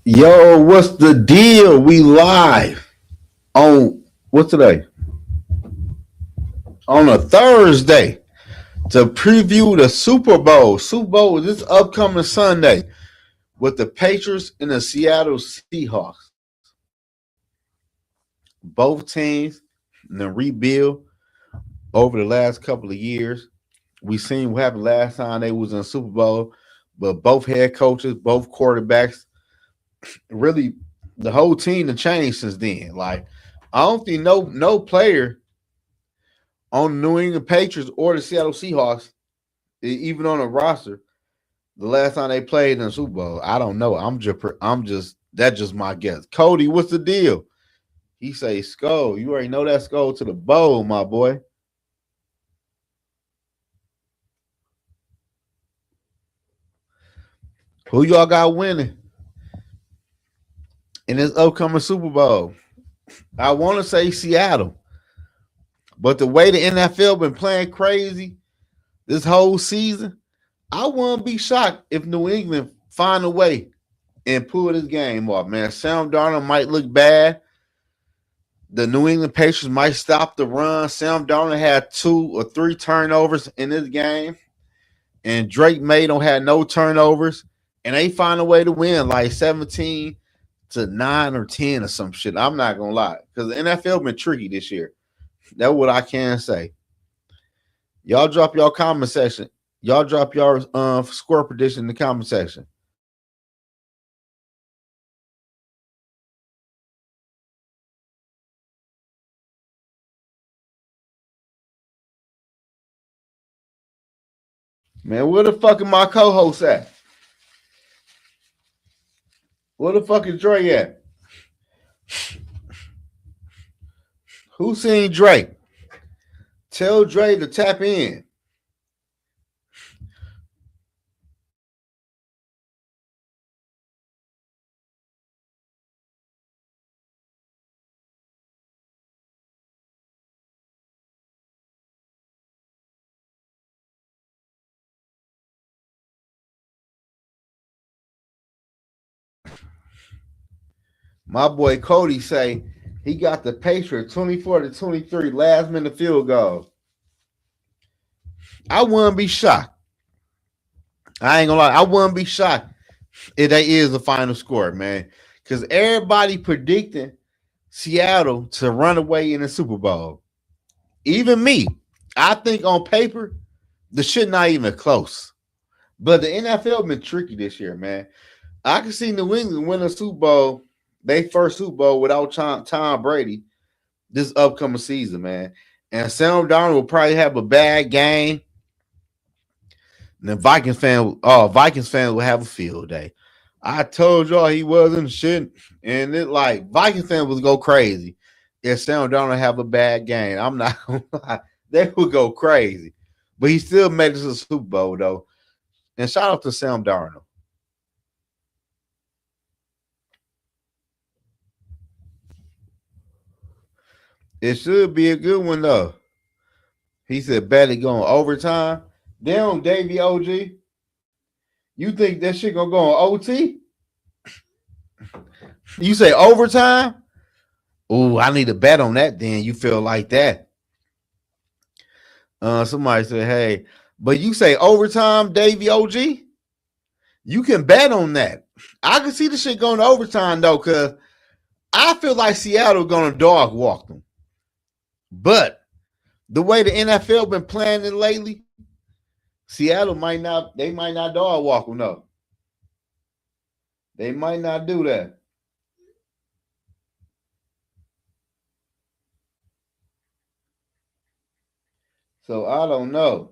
Yo, what's the deal? We live on what's today? On a Thursday to preview the Super Bowl. Super Bowl is this upcoming Sunday with the Patriots and the Seattle Seahawks. Both teams in the rebuild over the last couple of years. We seen what happened last time they was in the Super Bowl, but both head coaches, both quarterbacks, really the whole team has changed since then. Like I don't think no player on the New England Patriots or the Seattle Seahawks, even on the roster, the last time they played in the Super Bowl. I don't know. I'm just that's just my guess. Cody, what's the deal? He say Skull. You already know that Skull to the bowl, my boy. Who y'all got winning in this upcoming Super Bowl? I want to say Seattle, but the way the NFL been playing crazy this whole season, I wouldn't be shocked if New England find a way and pull this game off. Man, Sam Darnold might look bad. The New England Patriots might stop the run. Sam Darnold had 2 or 3 turnovers in this game, and Drake May don't have no turnovers, and they find a way to win like 17-9 or 10 or some shit. I'm not gonna lie, because the NFL been tricky this year. That's what I can say. Y'all drop y'all comment section. Y'all drop your score prediction in the comment section. Man, where the fuck are my co-hosts at? Where the fuck is Dre at? Who seen Drake? Tell Dre to tap in. My boy Cody say he got the Patriots 24-23 last minute field goal. I wouldn't be shocked. I ain't gonna lie. I wouldn't be shocked if that is the final score, man. Because everybody predicting Seattle to run away in the Super Bowl. Even me. I think on paper, the shit not even close. But the NFL been tricky this year, man. I can see New England win a Super Bowl, they first Super Bowl without Tom Brady this upcoming season, man. And Sam Darnold will probably have a bad game. And the Vikings fan will have a field day. I told y'all he wasn't shit, and it like Vikings fan would go crazy if Sam Darnold have a bad game. I'm not gonna lie, they would go crazy. But he still made it to the Super Bowl though. And shout out to Sam Darnold. It should be a good one though. He said, "Bet it going overtime." Damn, Davey OG, you think that shit gonna go on OT? You say overtime? Oh, I need a bet on that. Then you feel like that? Somebody said, "Hey," but you say overtime, Davey OG. You can bet on that. I can see the shit going to overtime though, cause I feel like Seattle gonna dog walk them. But the way the NFL been playing it lately, Seattle might not. They might not dog walk them. No, they might not do that. So I don't know.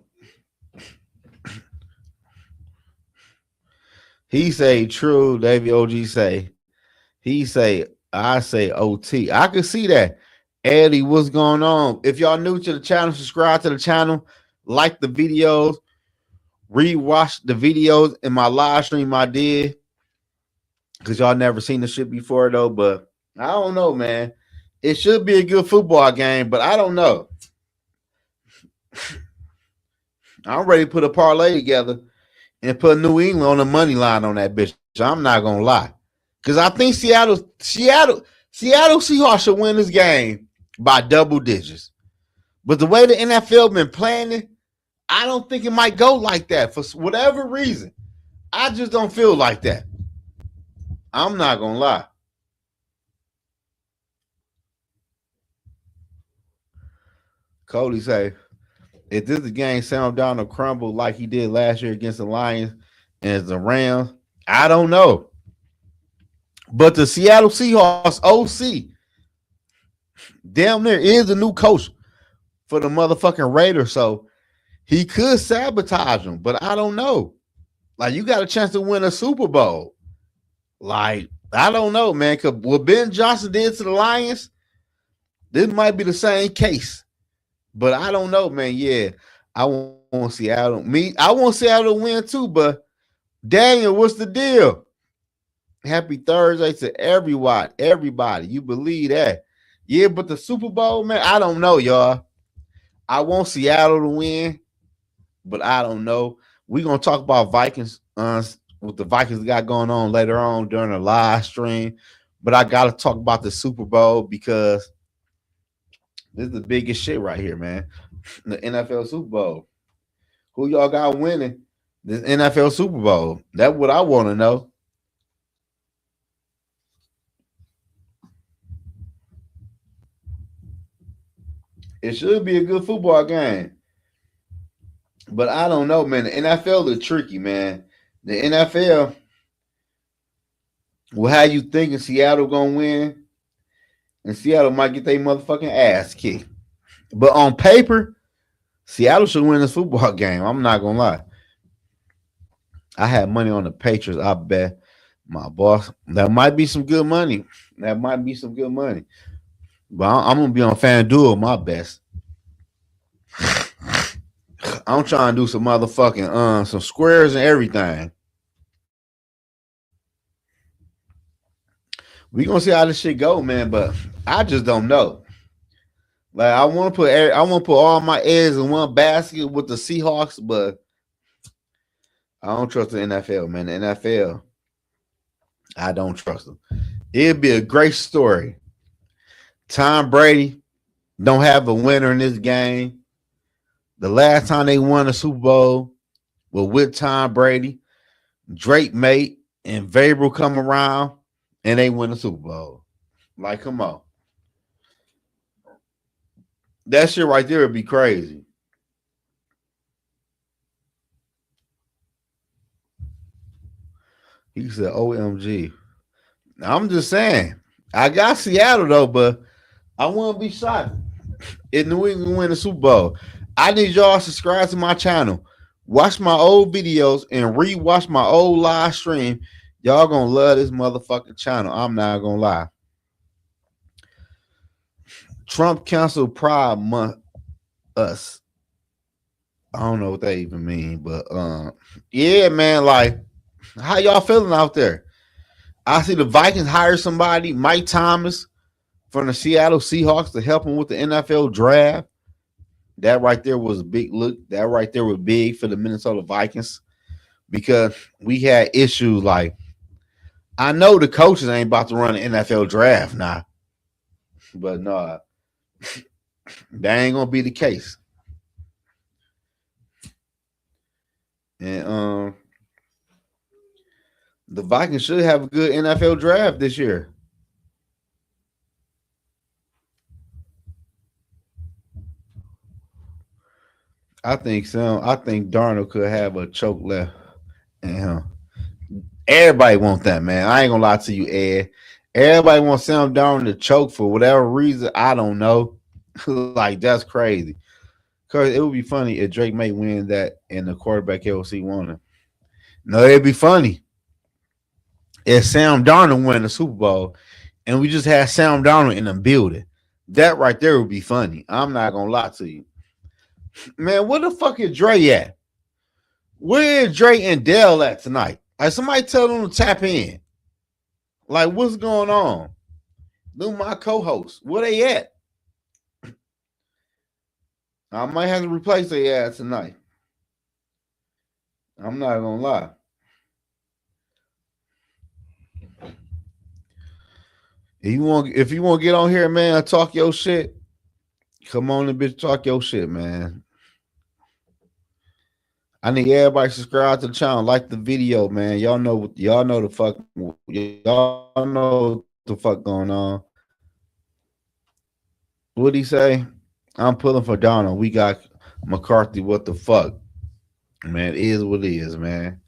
He say true. Davey OG say he say I say OT. I can see that. Eddie, what's going on? If y'all new to the channel, subscribe to the channel, like the videos, rewatch the videos in my live stream I did. Cause y'all never seen the shit before though. But I don't know, man. It should be a good football game, but I don't know. I'm ready to put a parlay together and put New England on the money line on that bitch. I'm not gonna lie. Because I think Seattle Seahawks should win this game by double digits. But the way the NFL been playing it, I don't think it might go like that for whatever reason. I just don't feel like that. I'm not gonna lie. Cody say, if this game sound down to crumble like he did last year against the Lions and the Rams, I don't know. But the Seattle Seahawks OC damn near is the new coach for the motherfucking Raiders. So he could sabotage them, but I don't know. Like, you got a chance to win a Super Bowl. Like, I don't know, man. Cause what Ben Johnson did to the Lions, this might be the same case. But I don't know, man. Yeah, I want Seattle. I want Seattle to win too, but Daniel, what's the deal? Happy Thursday to everyone. Everybody. You believe that? Yeah, but the Super Bowl, man, I don't know, y'all. I want Seattle to win, but I don't know. We're going to talk about Vikings, what the Vikings got going on later on during the live stream. But I got to talk about the Super Bowl because this is the biggest shit right here, man. The NFL Super Bowl. Who y'all got winning this NFL Super Bowl? That's what I want to know. It should be a good football game. But I don't know, man. The NFL is tricky, man. The NFL will have you thinking Seattle gonna win, and Seattle might get their motherfucking ass kicked. But on paper, Seattle should win this football game. I'm not gonna lie. I had money on the Patriots. I bet my boss. That might be some good money. That might be some good money. But I'm gonna be on FanDuel my best. I'm trying to do some motherfucking some squares and everything. We gonna see how this shit go, man. But I just don't know. Like, I want to put all my eggs in one basket with the Seahawks, but I don't trust the NFL, man. The NFL, I don't trust them. It'd be a great story. Tom Brady don't have a winner in this game. The last time they won a Super Bowl was with Tom Brady. Drake mate and Vrabel come around and they win the Super Bowl. Like, come on. That shit right there would be crazy. He said, OMG. I'm just saying. I got Seattle, though, but I wouldn't be shocked if New England win the Super Bowl. I need y'all to subscribe to my channel. Watch my old videos and rewatch my old live stream. Y'all gonna love this motherfucking channel. I'm not gonna lie. Trump canceled Pride Month. Us. I don't know what that even mean, but yeah, man. Like, how y'all feeling out there? I see the Vikings hire somebody, Mike Thomas, from the Seattle Seahawks to help him with the NFL draft. That right there was a big look. That right there was big for the Minnesota Vikings because we had issues like, I know the coaches ain't about to run an NFL draft now, but no, that ain't gonna be the case. And the Vikings should have a good NFL draft this year. I think so. I think Darnold could have a choke left in him. Everybody wants that, man. I ain't gonna lie to you, Ed. Everybody wants Sam Darnold to choke for whatever reason. I don't know. Like, that's crazy. Cause it would be funny if Drake may win that and the quarterback LC won it. No, it'd be funny if Sam Darnold win the Super Bowl and we just had Sam Darnold in the building. That right there would be funny. I'm not gonna lie to you. Man, where the fuck is Dre at? Where is Dre and Dell at tonight? Like, somebody tell them to tap in. Like, what's going on? Them my co-hosts. Where they at? I might have to replace their ass tonight. I'm not gonna lie. If you want to get on here, man, and talk your shit, come on and bitch talk your shit, man. I need everybody to subscribe to the channel, like the video, man. Y'all know the fuck, y'all know what the fuck going on. What'd he say? I'm pulling for Donald. We got McCarthy. What the fuck, man? It is what it is, man.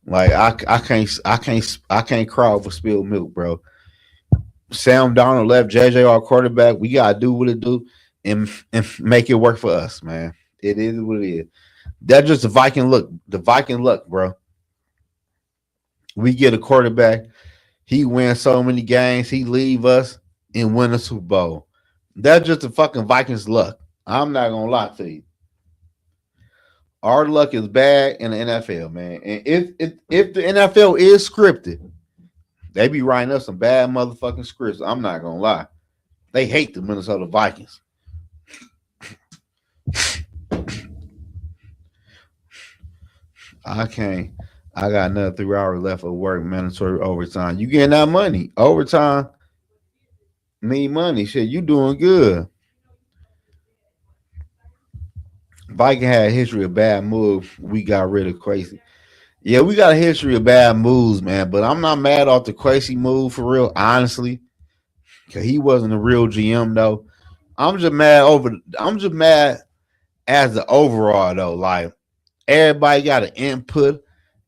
Like I can't cry over spilled milk, bro. Sam Donald left JJ our quarterback. We gotta do what it do and make it work for us, man. It is what it is. That's just the Viking look. The Viking luck, bro. We get a quarterback. He wins so many games. He leave us and win a Super Bowl. That's just the fucking Vikings luck. I'm not gonna lie to you. Our luck is bad in the NFL, man. And if the NFL is scripted, they be writing up some bad motherfucking scripts. I'm not gonna lie. They hate the Minnesota Vikings. I can't. I got another 3 hours left of work, mandatory overtime. You getting that money? Overtime mean money. Shit, you doing good. Viking had a history of bad moves. We got rid of crazy. Yeah, we got a history of bad moves, man. But I'm not mad off the crazy move for real, honestly. Cause he wasn't a real GM though. I'm just mad as the overall though. Like everybody got an input.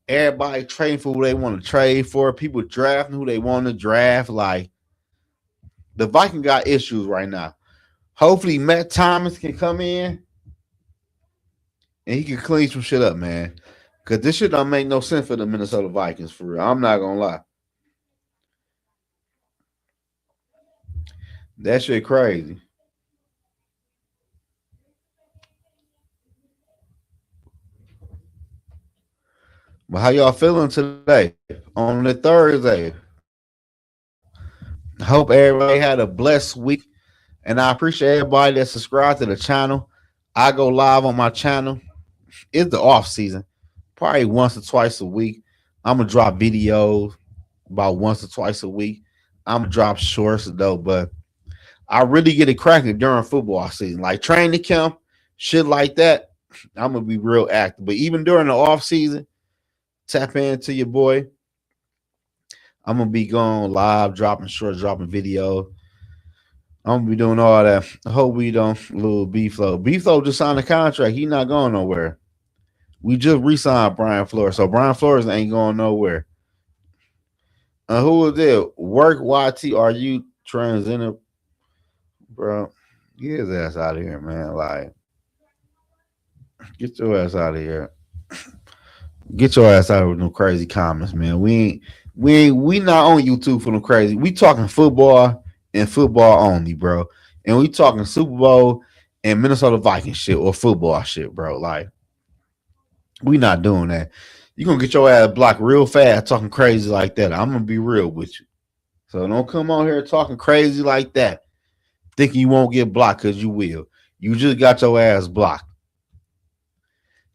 Everybody trading for who they want to trade for. People drafting who they want to draft. Like the Viking got issues right now. Hopefully Matt Thomas can come in and he can clean some shit up, man. Cause this shit don't make no sense for the Minnesota Vikings for real. I'm not gonna lie. That shit crazy. But how y'all feeling today on the Thursday? I hope everybody had a blessed week. And I appreciate everybody that subscribed to the channel. I go live on my channel. It's the off season. Probably once or twice a week. I'm gonna drop videos about once or twice a week. I'm gonna drop shorts though, but I really get it cracking during football season, like training camp, shit like that. I'm gonna be real active. But even during the off season, tap into your boy. I'm gonna be going live, dropping shorts, dropping videos. I'm gonna be doing all that. I hope we don't lose B-Flow. B-Flow just signed a contract. He not going nowhere. We just re-signed Brian Flores, so Brian Flores ain't going nowhere. Who is it? Work YT? Are you transgender, bro? Get his ass out of here, man. Like, get your ass out of here. Get your ass out of no crazy comments, man. We not on YouTube for no crazy. We talking football and football only, bro. And we talking Super Bowl and Minnesota Vikings shit or football shit, bro. Like, we not doing that. You gonna get your ass blocked real fast talking crazy like that. I'm gonna be real with you. So don't come on here talking crazy like that, thinking you won't get blocked because you will. You just got your ass blocked.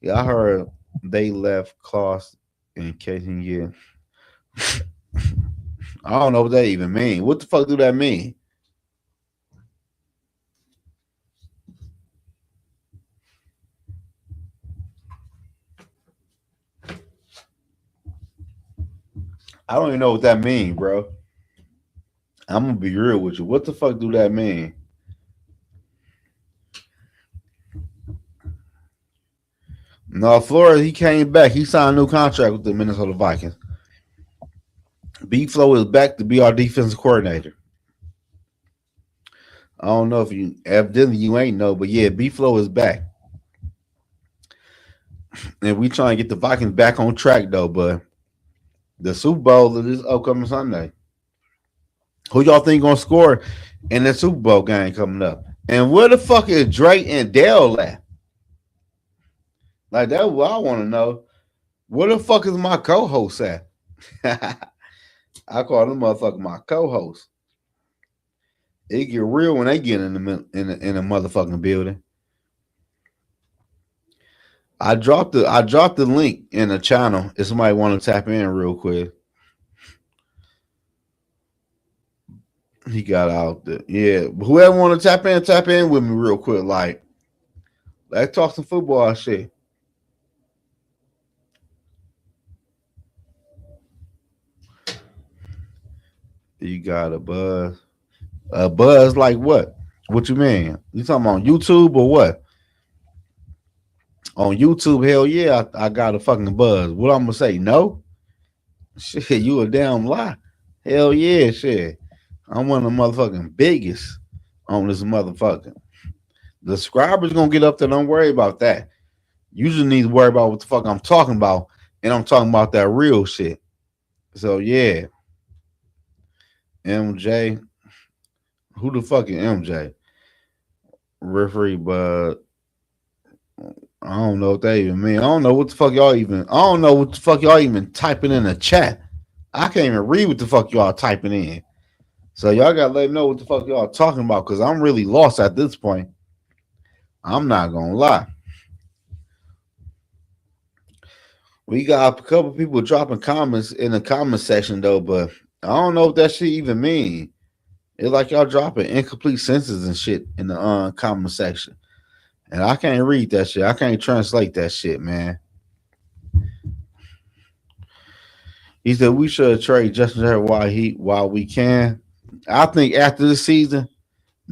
Yeah, I heard they left Klaus in case he get. I don't know what that even mean. What the fuck do that mean? I don't even know what that mean, bro. I'm gonna be real with you. What the fuck do that mean? No, Flores, he came back. He signed a new contract with the Minnesota Vikings. B Flow is back to be our defensive coordinator. I don't know if you evidently you ain't know, but yeah, B Flow is back. And we trying to get the Vikings back on track though, but the Super Bowl is this upcoming Sunday. Who y'all think gonna score in the Super Bowl game coming up? And where the fuck is Drake and Dale at? Like that's what I want to know. Where the fuck is my co-host at? I call them motherfucker my co-host. It get real when they get in the motherfucking building. I dropped the link in the channel if somebody want to tap in real quick. He got out there. Yeah. Whoever want to tap in with me real quick. Like, let's talk some football shit. You got a buzz. A buzz like what? What you mean? You talking on YouTube or what? On YouTube, hell yeah, I got a fucking buzz. What I'm gonna say? No? Shit, you a damn lie. Hell yeah, shit. I'm one of the motherfucking biggest on this motherfucker. The subscribers gonna get up there. Don't worry about that. You just need to worry about what the fuck I'm talking about, and I'm talking about that real shit. So yeah, MJ, who the fuck is MJ? Referee, but I don't know what that even mean. I don't know what the fuck y'all even. I don't know what the fuck y'all even typing in the chat. I can't even read what the fuck y'all typing in. So y'all gotta let me know what the fuck y'all talking about, because I'm really lost at this point. I'm not gonna lie. We got a couple people dropping comments in the comment section though, but I don't know what that shit even mean. It's like y'all dropping incomplete sentences and shit in the comment section, and I can't read that shit. I can't translate that shit, man. He said we should trade Justin Herbert while we can. I think after this season,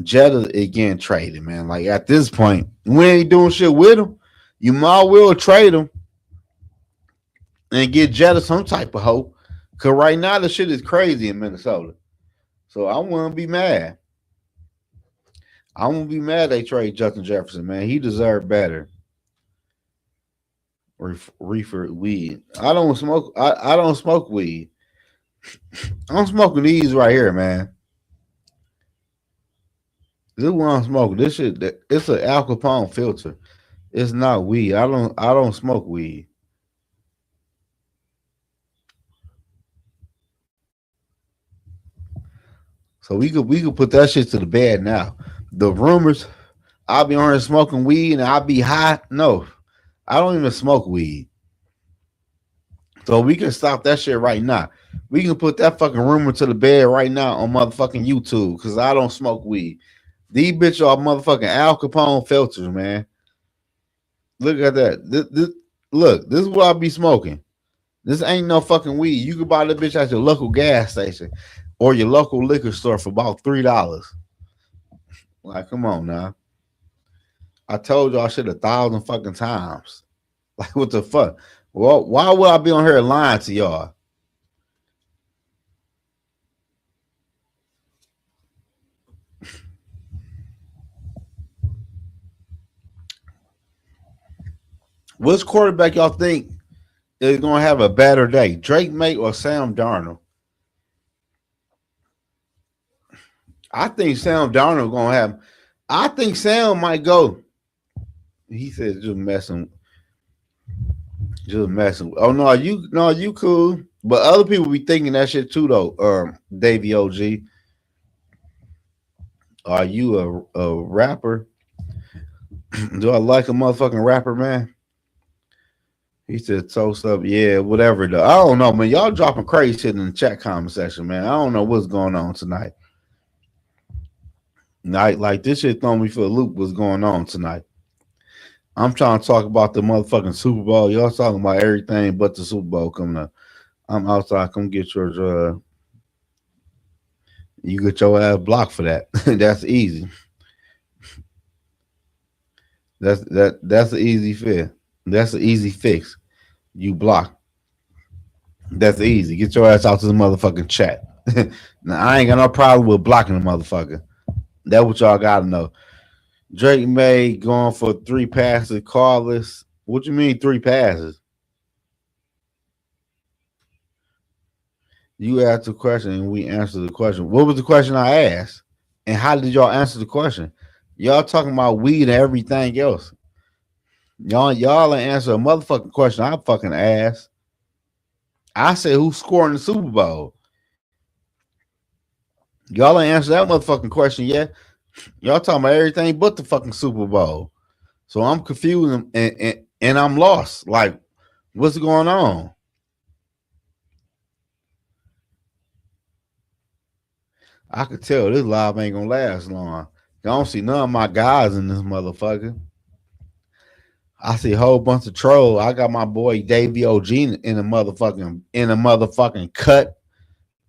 Jetta again traded, man. Like at this point, we ain't doing shit with him. You might well trade him and get Jetta some type of hope. Cause right now the shit is crazy in Minnesota. So I wouldn't be mad. I won't be mad they trade Justin Jefferson, man. He deserved better. Reefer weed. I don't smoke. I don't smoke weed. I'm smoking these right here, man. This one I'm smoking. This shit. It's an Al Capone filter. It's not weed. I don't smoke weed. So we could put that shit to the bed now. The rumors, I'll be on here smoking weed and I'll be high. No, I don't even smoke weed. So we can stop that shit right now. We can put that fucking rumor to the bed right now on motherfucking YouTube because I don't smoke weed. These bitches are motherfucking Al Capone filters, man. Look at that. Look, this is what I be smoking. This ain't no fucking weed. You can buy this bitch at your local gas station or your local liquor store for about $3. Like, come on now. I told y'all shit 1,000 fucking times. Like, what the fuck? Well, why would I be on here lying to y'all? Which quarterback y'all think is going to have a better day? Drake May or Sam Darnold? I think Sam Darnold going to have. I think Sam might go. He said just messing. Just messing. Oh no, you cool. But other people be thinking that shit too though. Davey OG. Are you a rapper? Do I like a motherfucking rapper, man? He said toast up, yeah, whatever. Though. I don't know, man. Y'all dropping crazy shit in the chat comment section, man. I don't know what's going on tonight. Like this shit throwing me for a loop. What's going on tonight? I'm trying to talk about the motherfucking Super Bowl. Y'all talking about everything but the Super Bowl coming up. I'm outside. Come get yours. You get your ass blocked for that. That's easy. That's an easy fix. That's an easy fix. You block. That's easy. Get your ass out to the motherfucking chat. Now I ain't got no problem with blocking the motherfucker. That's what y'all gotta know. Drake May going for 3 passes, carless. What you mean 3 passes? You asked the question and we answered the question. What was the question I asked? And how did y'all answer the question? Y'all talking about weed and everything else. Y'all ain't answer a motherfucking question I fucking asked. I said who's scoring the Super Bowl? Y'all ain't answered that motherfucking question yet. Y'all talking about everything but the fucking Super Bowl. So I'm confused and I'm lost. Like, what's going on? I could tell this live ain't gonna last long. I don't see none of my guys in this motherfucker. I see a whole bunch of troll. I got my boy Davey OG in a motherfucking cut.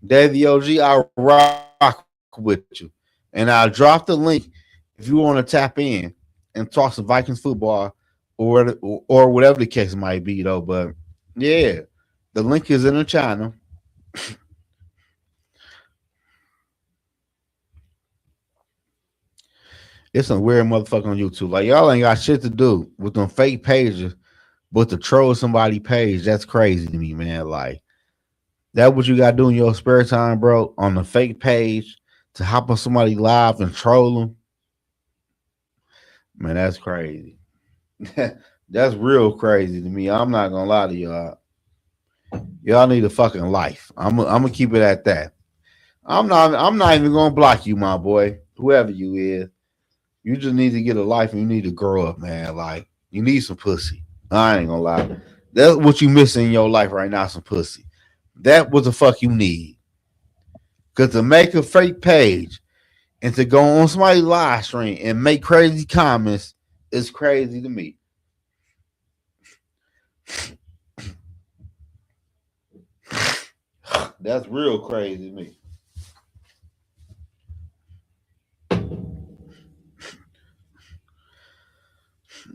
Davey OG, I rock with you. And I'll drop the link if you want to tap in and talk some Vikings football or whatever the case might be though. But yeah, the link is in the channel. It's some weird motherfucker on YouTube. Like y'all ain't got shit to do with them fake pages, but to troll somebody page, that's crazy to me, man. Like that what you gotta do in your spare time, bro, on the fake page to hop on somebody live and troll them. Man, that's crazy. That's real crazy to me. I'm not gonna lie to y'all. Y'all need a fucking life. I'm gonna keep it at that. I'm not even gonna block you, my boy. Whoever you is. You just need to get a life and you need to grow up, man. Like you need some pussy. I ain't gonna lie. That's what you missing in your life right now, some pussy. That what the fuck you need. Cause to make a fake page and to go on somebody's live stream and make crazy comments is crazy to me. That's real crazy to me.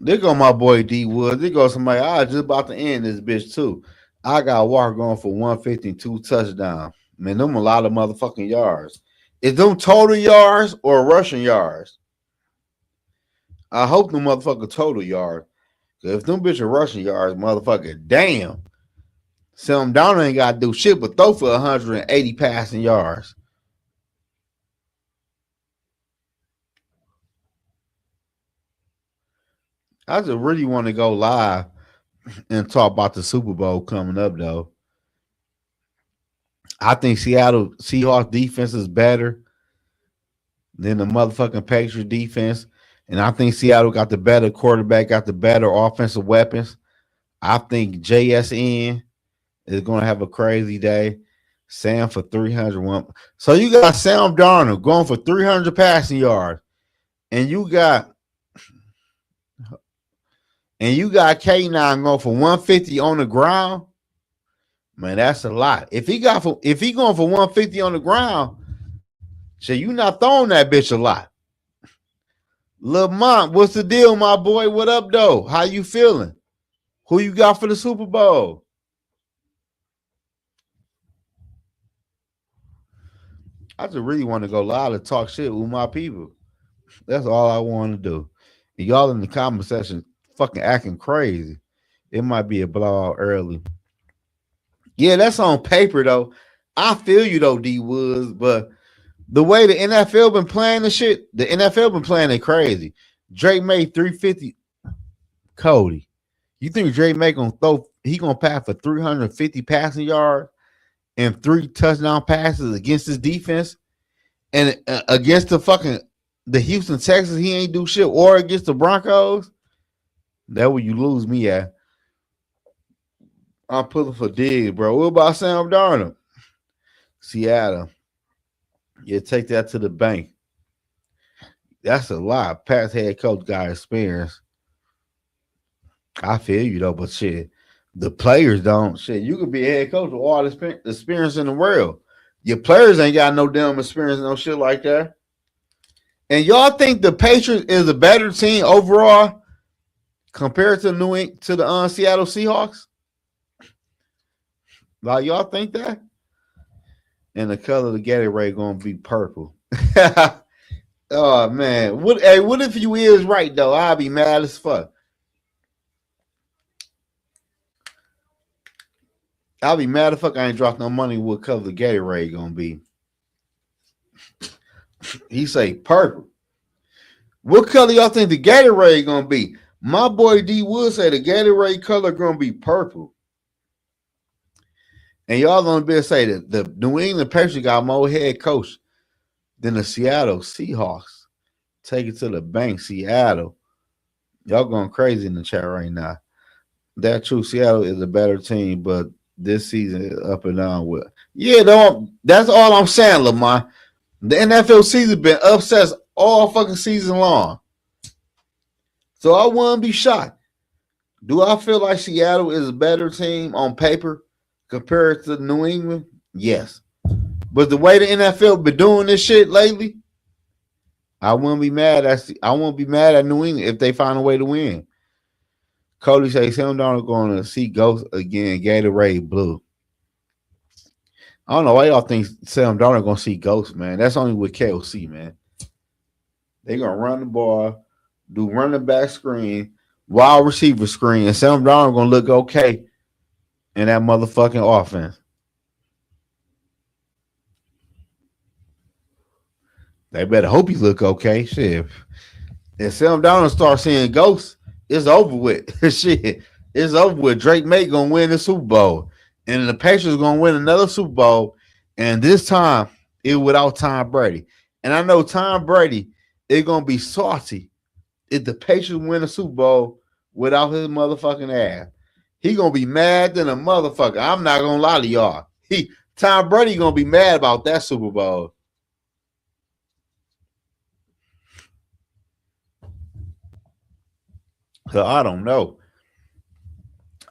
There go my boy D Woods. There go somebody. I was just about to end this bitch too. I got Walker going for 152 touchdowns. Man, them a lot of motherfucking yards. Is them total yards or rushing yards? I hope them motherfucker total yards. Cause if them bitch are rushing yards, motherfucker, damn. Sam Donald ain't got to do shit but throw for 180 passing yards. I just really want to go live and talk about the Super Bowl coming up, though. I think Seattle Seahawks defense is better than the motherfucking Patriots defense. And I think Seattle got the better quarterback, got the better offensive weapons. I think JSN is going to have a crazy day. Sam for 301. So you got Sam Darnold going for 300 passing yards. And you got K9 going for 150 on the ground. Man, that's a lot. If he going for 150 on the ground, so you not throwing that bitch a lot. Lamont, what's the deal, my boy? What up, though? How you feeling? Who you got for the Super Bowl? I just really want to go live and talk shit with my people. That's all I want to do. And y'all in the comment section fucking acting crazy. It might be a blowout early. Yeah, that's on paper though. I feel you though, D Woods, but the way the NFL been playing the shit, the NFL been playing it crazy. Drake made 350. Cody, you think Drake May gonna throw? He gonna pass for 350 passing yards and 3 touchdown passes against his defense, and against the Houston Texans, he ain't do shit, or against the Broncos. That where you lose me at. I'm pulling for Diggs, bro. What about Sam Darnold? Seattle. Yeah, take that to the bank. That's a lot. Pat's head coach got experience. I feel you though, but shit, the players don't. Shit, you could be a head coach with all the experience in the world. Your players ain't got no damn experience, no shit like that. And y'all think the Patriots is a better team overall compared to the Seattle Seahawks? Like y'all think that? And the color of the Gatorade gonna be purple. Oh man, what if you is right though? I'll be mad as fuck. I'll be mad as fuck. I ain't dropped no money. What color the Gatorade gonna be? He say purple. What color y'all think the Gatorade gonna be? My boy D Wood say the Gatorade color gonna be purple. And y'all gonna be able to say that the New England Patriots got more head coach than the Seattle Seahawks. Take it to the bank, Seattle. Y'all going crazy in the chat right now. That true, Seattle is a better team, but this season is up and down with. Yeah, that's all I'm saying, Lamar. The NFL season been upsets all fucking season long. So I wouldn't be shocked. Do I feel like Seattle is a better team on paper compared to New England? Yes. But the way the NFL been doing this shit lately, I wouldn't be mad at New England if they find a way to win. Cody say Sam Darnold going to see Ghost again, Gatorade Blue. I don't know why y'all think Sam Darnold going to see Ghost, man. That's only with KOC, man. They going to run the ball, do running back screen, wide receiver screen, and Sam Darnold going to look okay in that motherfucking offense. They better hope he look okay. Shit. If Sam Darnold start seeing ghosts, it's over with. Shit. It's over with. Drake May going to win the Super Bowl. And the Patriots going to win another Super Bowl. And this time, it without Tom Brady. And I know Tom Brady is going to be salty if the Patriots win a Super Bowl without his motherfucking ass. He going to be mad than a motherfucker. I'm not going to lie to y'all. Tom Brady going to be mad about that Super Bowl. So I don't know.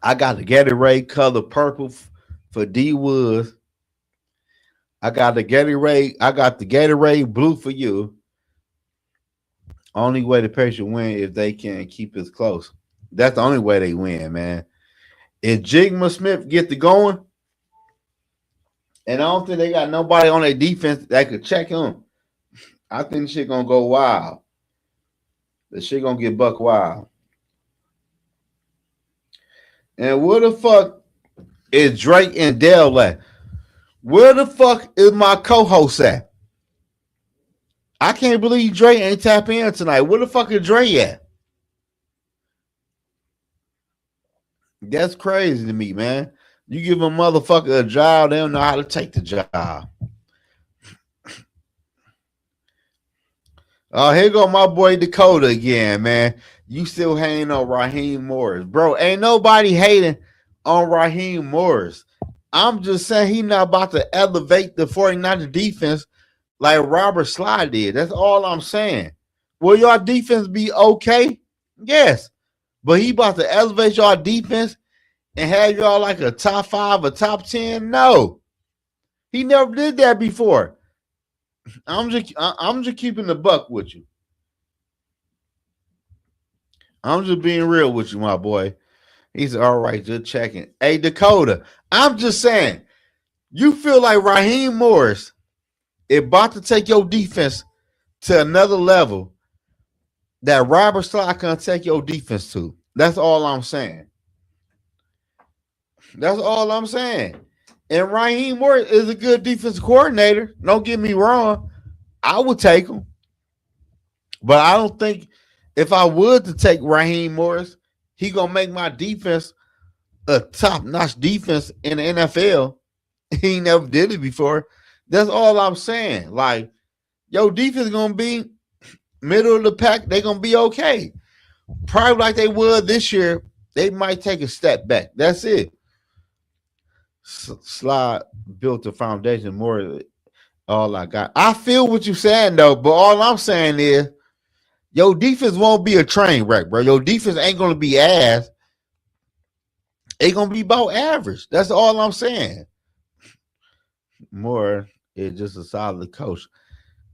I got the Gatorade color purple for D Woods. I got the Gatorade blue for you. Only way the Patriots win if they can keep it close. That's the only way they win, man. If Jigma Smith get to going, and I don't think they got nobody on their defense that could check him, I think the shit gonna go wild. The shit gonna get buck wild. And where the fuck is Drake and Dale at? Where the fuck is my co-host at? I can't believe Drake ain't tapping in tonight. Where the fuck is Drake at? That's crazy to me, man. You give a motherfucker a job, they don't know how to take the job. Here go my boy Dakota again, man. You still hating on Raheem Morris. Bro, ain't nobody hating on Raheem Morris. I'm just saying he not about to elevate the 49ers defense like Robert Sly did. That's all I'm saying. Will your defense be okay? Yes. But he about to elevate your defense and have y'all like a top 5 or top 10? No. He never did that before. I'm just keeping the buck with you. I'm just being real with you, my boy. He's all right, just checking. Hey, Dakota, I'm just saying, you feel like Raheem Morris is about to take your defense to another level that Robert Sly can take your defense to. That's all I'm saying. That's all I'm saying. And Raheem Morris is a good defensive coordinator. Don't get me wrong. I would take him. But I don't think if I would to take Raheem Morris, he going to make my defense a top-notch defense in the NFL. He never did it before. That's all I'm saying. Like, your defense is going to be middle of the pack. They're going to be okay. Probably like they would this year, they might take a step back. That's it. Sly built the foundation more. All I got. I feel what you're saying, though, but all I'm saying is your defense won't be a train wreck, bro. Your defense ain't going to be ass. It's going to be about average. That's all I'm saying. Moore is just a solid coach.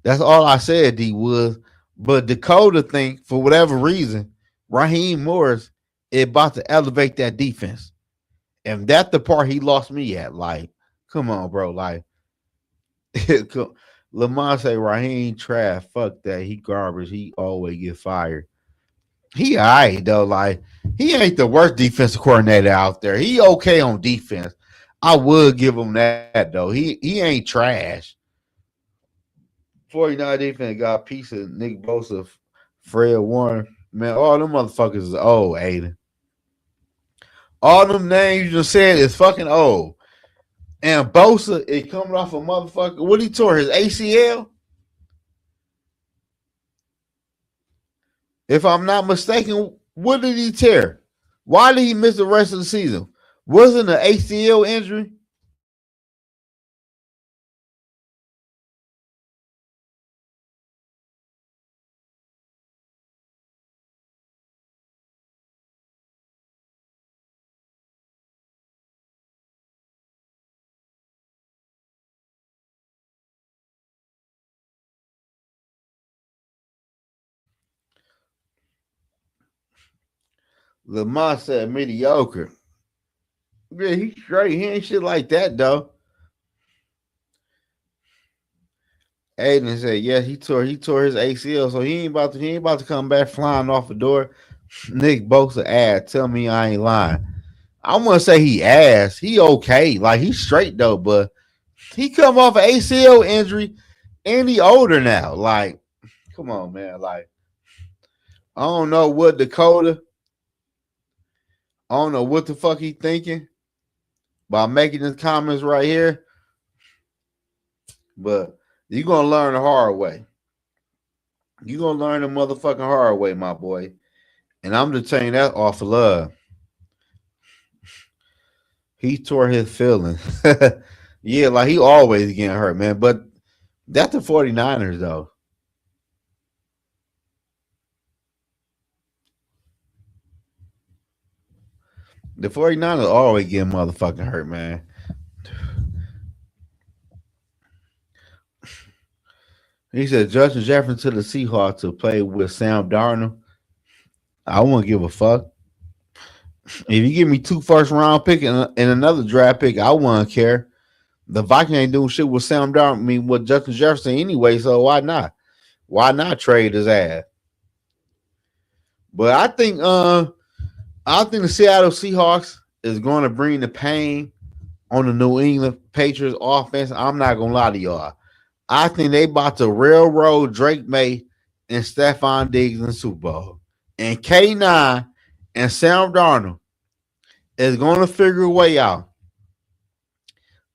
That's all I said, D Woods. But Dakota think, for whatever reason, Raheem Morris is about to elevate that defense. And that's the part he lost me at. Like, come on, bro. Like, Lamar say Raheem trash. Fuck that. He garbage. He always get fired. He all right, though. Like, he ain't the worst defensive coordinator out there. He okay on defense. I would give him that, though. He ain't trash. 49 defense got a piece of Nick Bosa, Fred Warner. Man, all them motherfuckers is old, Aiden. All them names you just said is fucking old. And Bosa is coming off a motherfucker. What he tore? His ACL? If I'm not mistaken, what did he tear? Why did he miss the rest of the season? Wasn't an ACL injury? Lamont said mediocre. Yeah, he's straight. He ain't shit like that though. Aiden said, yeah, he tore his ACL, so he ain't about to come back flying off the door. Nick Bosa ass. Tell me I ain't lying. I'm gonna say he ass. He okay. Like he's straight though, but he come off an ACL injury and he older now. Like, come on, man. Like, I don't know what Dakota. I don't know what the fuck he thinking by making his comments right here. But you're gonna learn the hard way. You're gonna learn the motherfucking hard way, my boy. And I'm just telling you that off of love. He tore his feelings. Yeah, like he always getting hurt, man. But that's the 49ers, though. The 49ers always getting motherfucking hurt, man. He said Justin Jefferson to the Seahawks to play with Sam Darnold. I won't give a fuck. If you give me 2 first-round pick and another draft pick, I won't care. The Vikings ain't doing shit with Sam Darnold. I mean, with Justin Jefferson anyway, so why not? Why not trade his ass? But I think the Seattle Seahawks is going to bring the pain on the New England Patriots offense. I'm not gonna lie to y'all. I think they about to railroad Drake May and Stephon Diggs in the Super Bowl. And K9 and Sam Darnold is going to figure a way out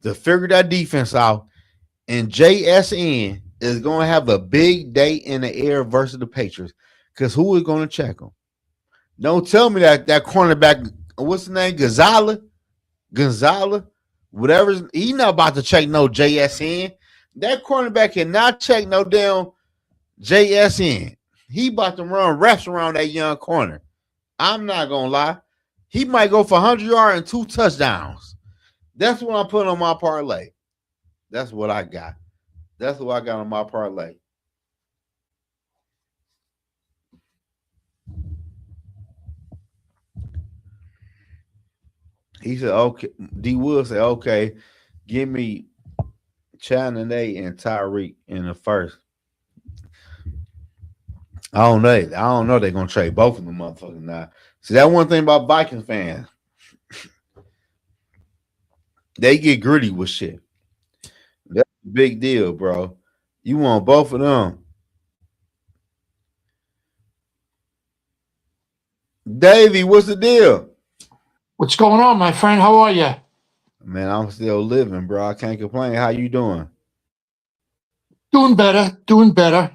to figure that defense out. And JSN is going to have a big day in the air versus the Patriots. Because who is going to check them? Don't tell me that cornerback, what's the name? Gonzalez, whatever. He not about to check no JSN. That cornerback cannot check no damn JSN. He about to run reps around that young corner. I'm not going to lie. He might go for 100 yards and 2 touchdowns. That's what I'm putting on my parlay. That's what I got. That's what I got on my parlay. He said, okay. D. Wood said, okay, give me China and Tyreek in the first. I don't know they're going to trade both of them motherfuckers now. See, that one thing about Vikings fans. They get gritty with shit. That's a big deal, bro. You want both of them. Davey, what's the deal? What's going on, my friend? How are you? Man, I'm still living, bro. I can't complain. How you doing? Doing better, doing better.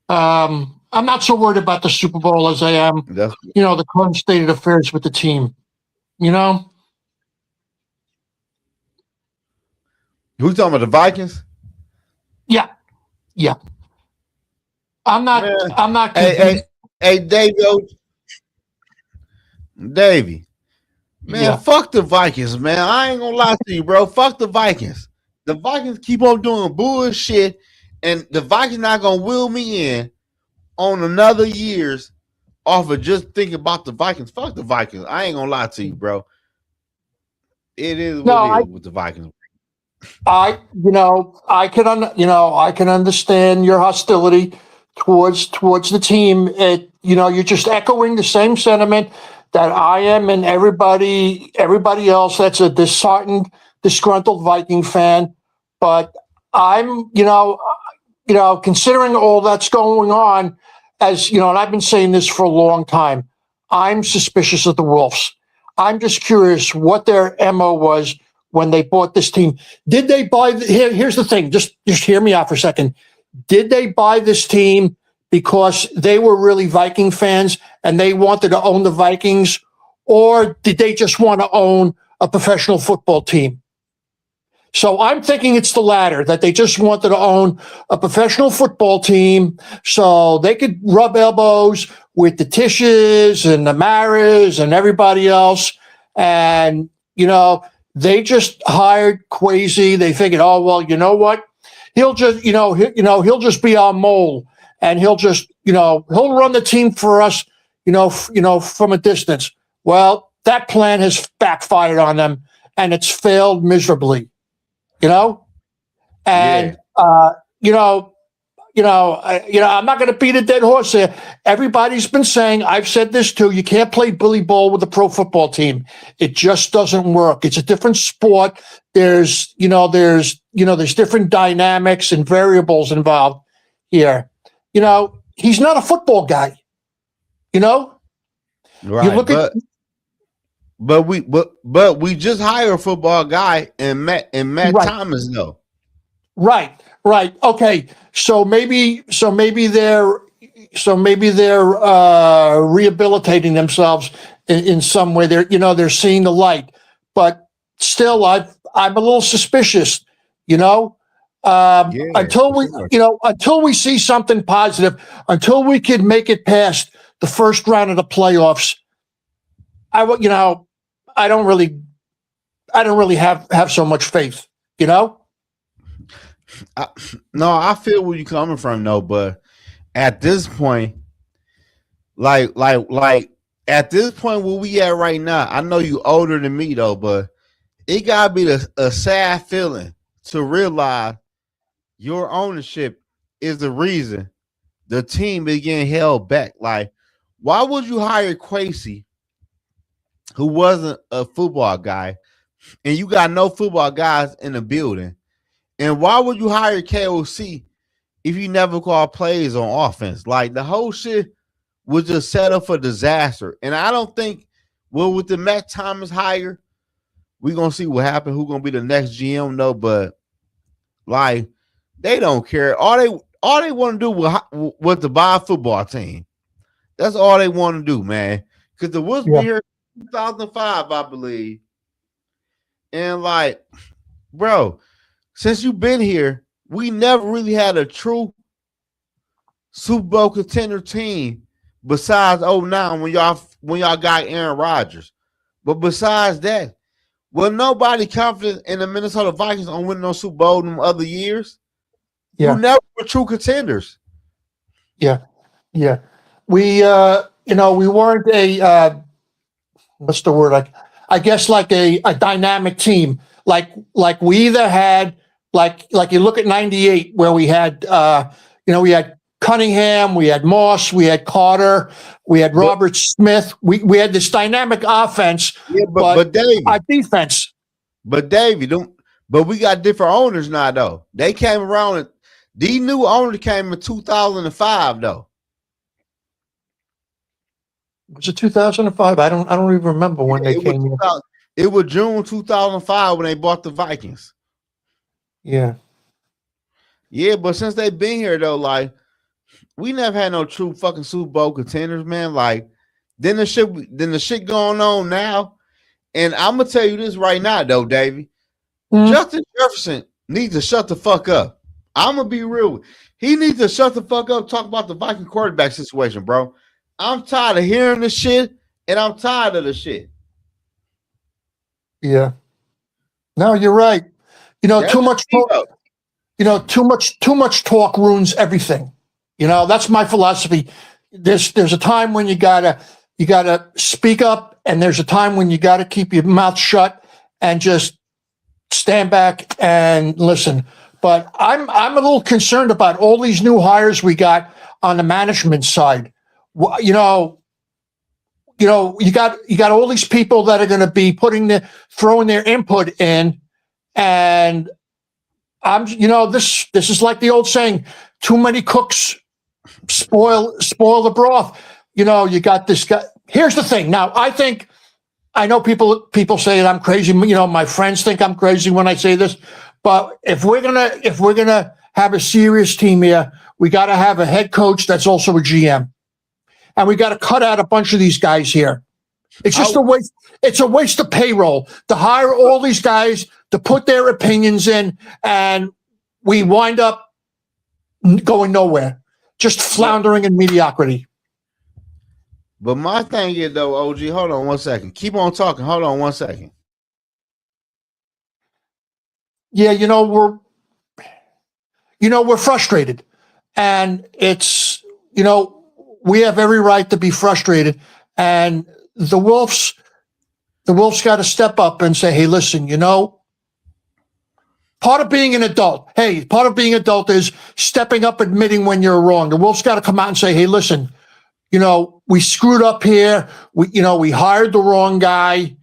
I'm not so worried about the Super Bowl as I am, That's the current state of affairs with the team. You know? who talking about the Vikings? Yeah, yeah. I'm Man, not hey, convinced. Davey, man, Yeah. fuck the Vikings, man. I ain't gonna lie to you, bro. Fuck the Vikings. The Vikings keep on doing bullshit, and the Vikings not gonna wheel me in on another year's off of just thinking about the Vikings. Fuck the Vikings. I ain't gonna lie to you, bro. It is No, what it is with the Vikings. I can understand your hostility towards the team. You're just echoing the same sentiment that I am and everybody else that's a disheartened, disgruntled Viking fan. But I'm, considering all that's going on, and I've been saying this for a long time, I'm suspicious of the Wolves. I'm just curious what their MO was when they bought this team. Did they buy? Here's the thing. Just hear me out for a second. Did they buy this team because they were really Viking fans and they wanted to own the Vikings, or did they just want to own a professional football team? So I'm thinking it's the latter, that they just wanted to own a professional football team so they could rub elbows with the Tishes and the Maras and everybody else. And, they just hired Kwesi. They figured, oh, well, you know what? He'll just, he'll just be our mole, and he'll just, he'll run the team for us, from a distance. Well, that plan has backfired on them, and it's failed miserably. You know, Yeah. and I'm not going to beat a dead horse here. Everybody's been saying, I've said this too, you can't play bully ball with a pro football team. It just doesn't work. It's a different sport. There's different dynamics and variables involved here. He's not a football guy. Right. You look at But we just hired a football guy and Matt right. Thomas though. Right. Okay. So maybe they're rehabilitating themselves in some way. They're seeing the light, but still, I'm a little suspicious. Until we Sure. until we see something positive, until we could make it past the first round of the playoffs, I don't really have so much faith. No, I feel where you're coming from, though. But at this point, like at this point where we at right now, I know you older than me though, but it gotta be a sad feeling to realize your ownership is the reason the team is getting held back. Like, why would you hire Quasey, who wasn't a football guy, and you got no football guys in the building? And why would you hire KOC if you never call plays on offense? Like, the whole shit was just set up for disaster. And I don't think, well, with the Matt Thomas hire, we're gonna see what happens, who's gonna be the next GM, no, but like, they don't care. All they want to do was to buy a football team. That's all they want to do, man. Because the Wolves been here in 2005, I believe. And like, bro, since you've been here, we never really had a true Super Bowl contender team besides 09 when y'all got Aaron Rodgers. But besides that, well, nobody confident in the Minnesota Vikings on winning no Super Bowl in them other years. Yeah. You never were true contenders. Yeah. We weren't a what's the word? I guess like a dynamic team. Like we either had like you look at '98 where we had we had Cunningham, we had Moss, we had Carter, we had Robert Smith. We had this dynamic offense. Yeah, but Davey, our defense. But Davey, but we got different owners now though. They came around. These new owners came in 2005 though. Was it 2005? I don't even remember when they came in. It was June 2005 when they bought the Vikings. Yeah. Yeah, but since they've been here though, like, we never had no true fucking Super Bowl contenders, man. Like, then the shit going on now. And I'm gonna tell you this right now, though, Davey. Justin Jefferson needs to shut the fuck up. I'm gonna be real. He needs to shut the fuck up. Talk about the Viking quarterback situation, bro. I'm tired of hearing this shit, and I'm tired of the shit. Yeah. No, you're right. Too much talk. Too much talk ruins everything. That's my philosophy. There's a time when you gotta speak up, and there's a time when you gotta keep your mouth shut and just stand back and listen. But I'm a little concerned about all these new hires we got on the management side. You got all these people that are going to be throwing their input in, and this is like the old saying: too many cooks spoil the broth. You got this guy. Here's the thing. Now, I know people say that I'm crazy. My friends think I'm crazy when I say this, but if we're gonna have a serious team here, we got to have a head coach that's also a GM. And we got to cut out a bunch of these guys here. It's just a waste. It's a waste of payroll to hire all these guys to put their opinions in, and we wind up going nowhere, just floundering in mediocrity. But my thing is though, OG, hold on 1 second. Keep on talking. Hold on 1 second. Yeah, we're frustrated, and it's we have every right to be frustrated. And the Wolves got to step up and say, hey, listen, part of being an adult, part of being an adult is stepping up, admitting when you're wrong. The Wolves got to come out and say, hey, listen, we screwed up here. We hired the wrong guy.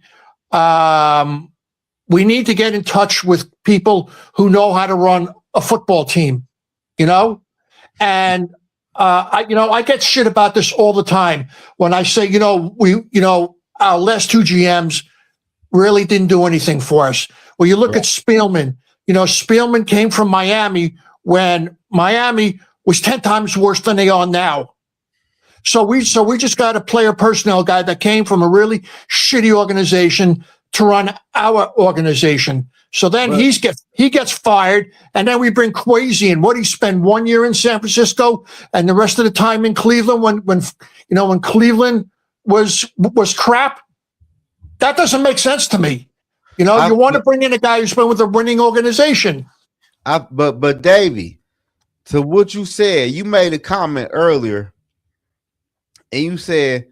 We need to get in touch with people who know how to run a football team, and I get shit about this all the time when I say, our last two GMs really didn't do anything for us. Well, you look at Spielman. Spielman came from Miami when Miami was 10 times worse than they are now. So we just got a player personnel guy that came from a really shitty organization to run our organization. So then he gets fired, and then we bring Kwesi in. What, he spent 1 year in San Francisco and the rest of the time in Cleveland when Cleveland was crap? That doesn't make sense to me. You want to bring in a guy who's been with a winning organization. But Davey, to what you said, you made a comment earlier, and you said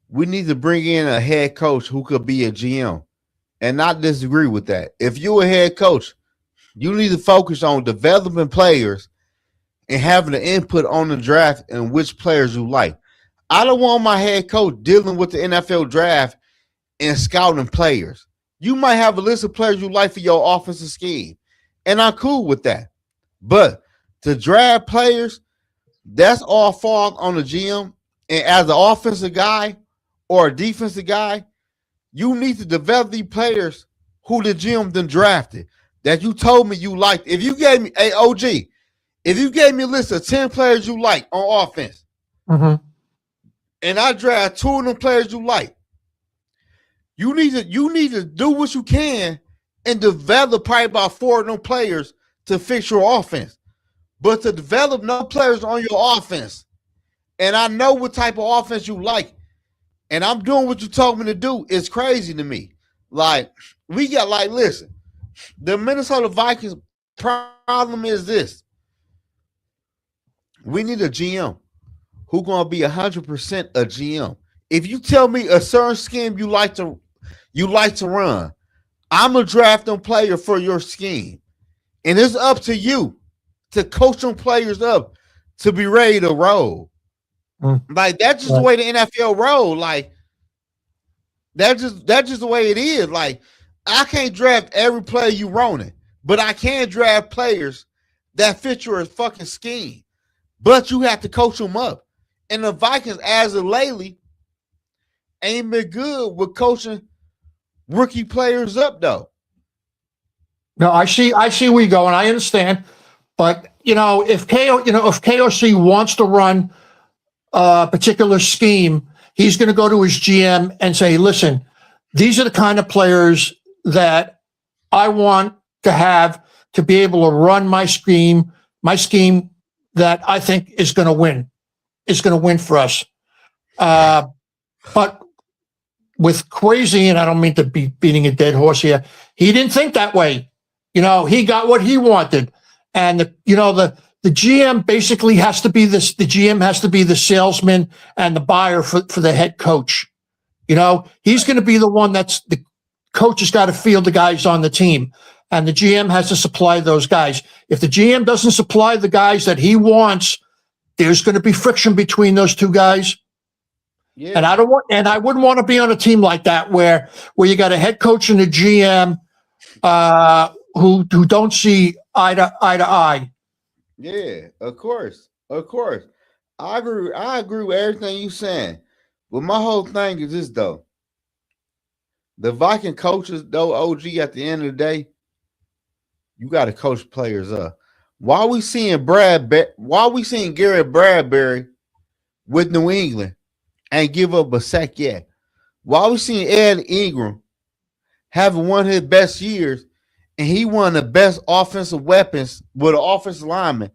we need to bring in a head coach who could be a GM. And not disagree with that. If you're a head coach, you need to focus on developing players and having an input on the draft and which players you like. I don't want my head coach dealing with the NFL draft and scouting players. You might have a list of players you like for your offensive scheme, and I'm cool with that. But to draft players, that's all fall on the GM. And as an offensive guy or a defensive guy, you need to develop these players who the GM then drafted that you told me you liked. If you gave me, OG, if you gave me a list of 10 players you like on offense, and I draft 2 of them players you like, you need to do what you can and develop probably about 4 of them players to fix your offense. But to develop no players on your offense, and I know what type of offense you like, and I'm doing what you told me to do, is crazy to me. Listen, the Minnesota Vikings problem is this. We need a GM who's going to be 100% a GM. If you tell me a certain scheme you like to run, I'm a drafting player for your scheme. And it's up to you to coach them players up to be ready to roll. That's just the way the NFL roll. That's just the way it is. I can't draft every player you running, but I can draft players that fit your fucking scheme. But you have to coach them up. And the Vikings, as of lately, ain't been good with coaching rookie players up, though. No, I see where you go, and I understand. But if KOC wants to run a particular scheme, he's going to go to his GM and say, listen, these are the kind of players that I want to have to be able to run my scheme that I think is going to win for us. But with Kwesi, and I don't mean to be beating a dead horse here, he didn't think that way. He got what he wanted. And the GM basically has to be this. The GM has to be the salesman and the buyer for the head coach. He's going to be the one that's the coach has got to field the guys on the team, and the GM has to supply those guys. If the GM doesn't supply the guys that he wants, there's going to be friction between those two guys. Yeah. And I wouldn't want to be on a team like that where you got a head coach and a GM who don't see eye to eye. Yeah, of course. I agree with everything you're saying. But my whole thing is this, though. The Viking coaches, though, OG, at the end of the day, you got to coach players up. Why we seeing Garrett Bradbury with New England and give up a sack yet? Why we seeing Ed Ingram having one of his best years, and he one of the best offensive weapons with an offensive lineman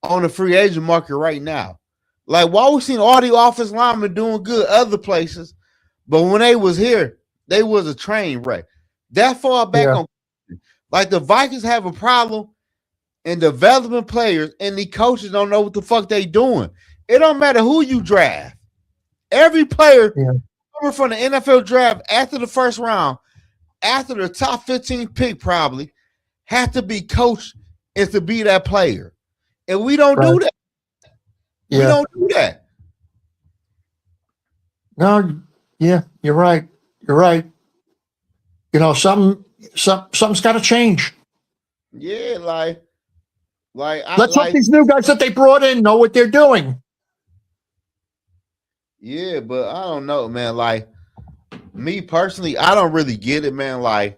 on the free agent market right now? Why we seeing all the offensive linemen doing good other places, but when they was here, they was a train wreck. That far back on, the Vikings have a problem in developing players, and the coaches don't know what the fuck they doing. It don't matter who you draft. Every player Yeah. coming from the NFL draft after the first round, after the top 15 pick, probably have to be coached and to be that player. And we don't Right. do that. We Yeah. don't do that. No. Yeah. You're right. You're right. You know, something's got to change. Yeah, I Let's hope like these new guys that they brought in know what they're doing. yeah, but I don't know, man. Like me personally, I don't really get it, man. Like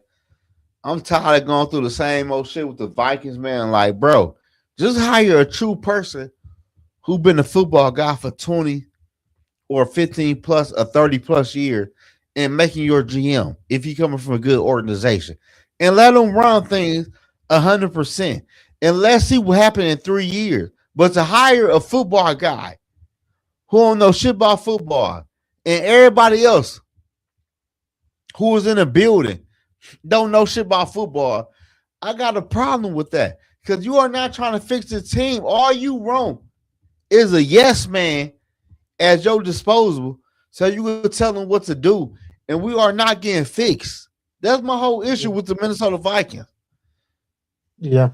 I'm tired of going through the same old shit with the Vikings, man. Like, bro, just hire a true person who been a football guy for 20 or 15 plus or 30 plus years and making your GM if you coming from a good organization. And let them run things 100%. And let's see what happened in 3 years. But to hire a football guy who don't know shit about football and everybody else who was in the building don't know shit about football, I got a problem with that. Because you are not trying to fix the team. All you want is a yes man at your disposal so you can tell them what to do. And we are not getting fixed. That's my whole issue with the Minnesota Vikings. Yeah.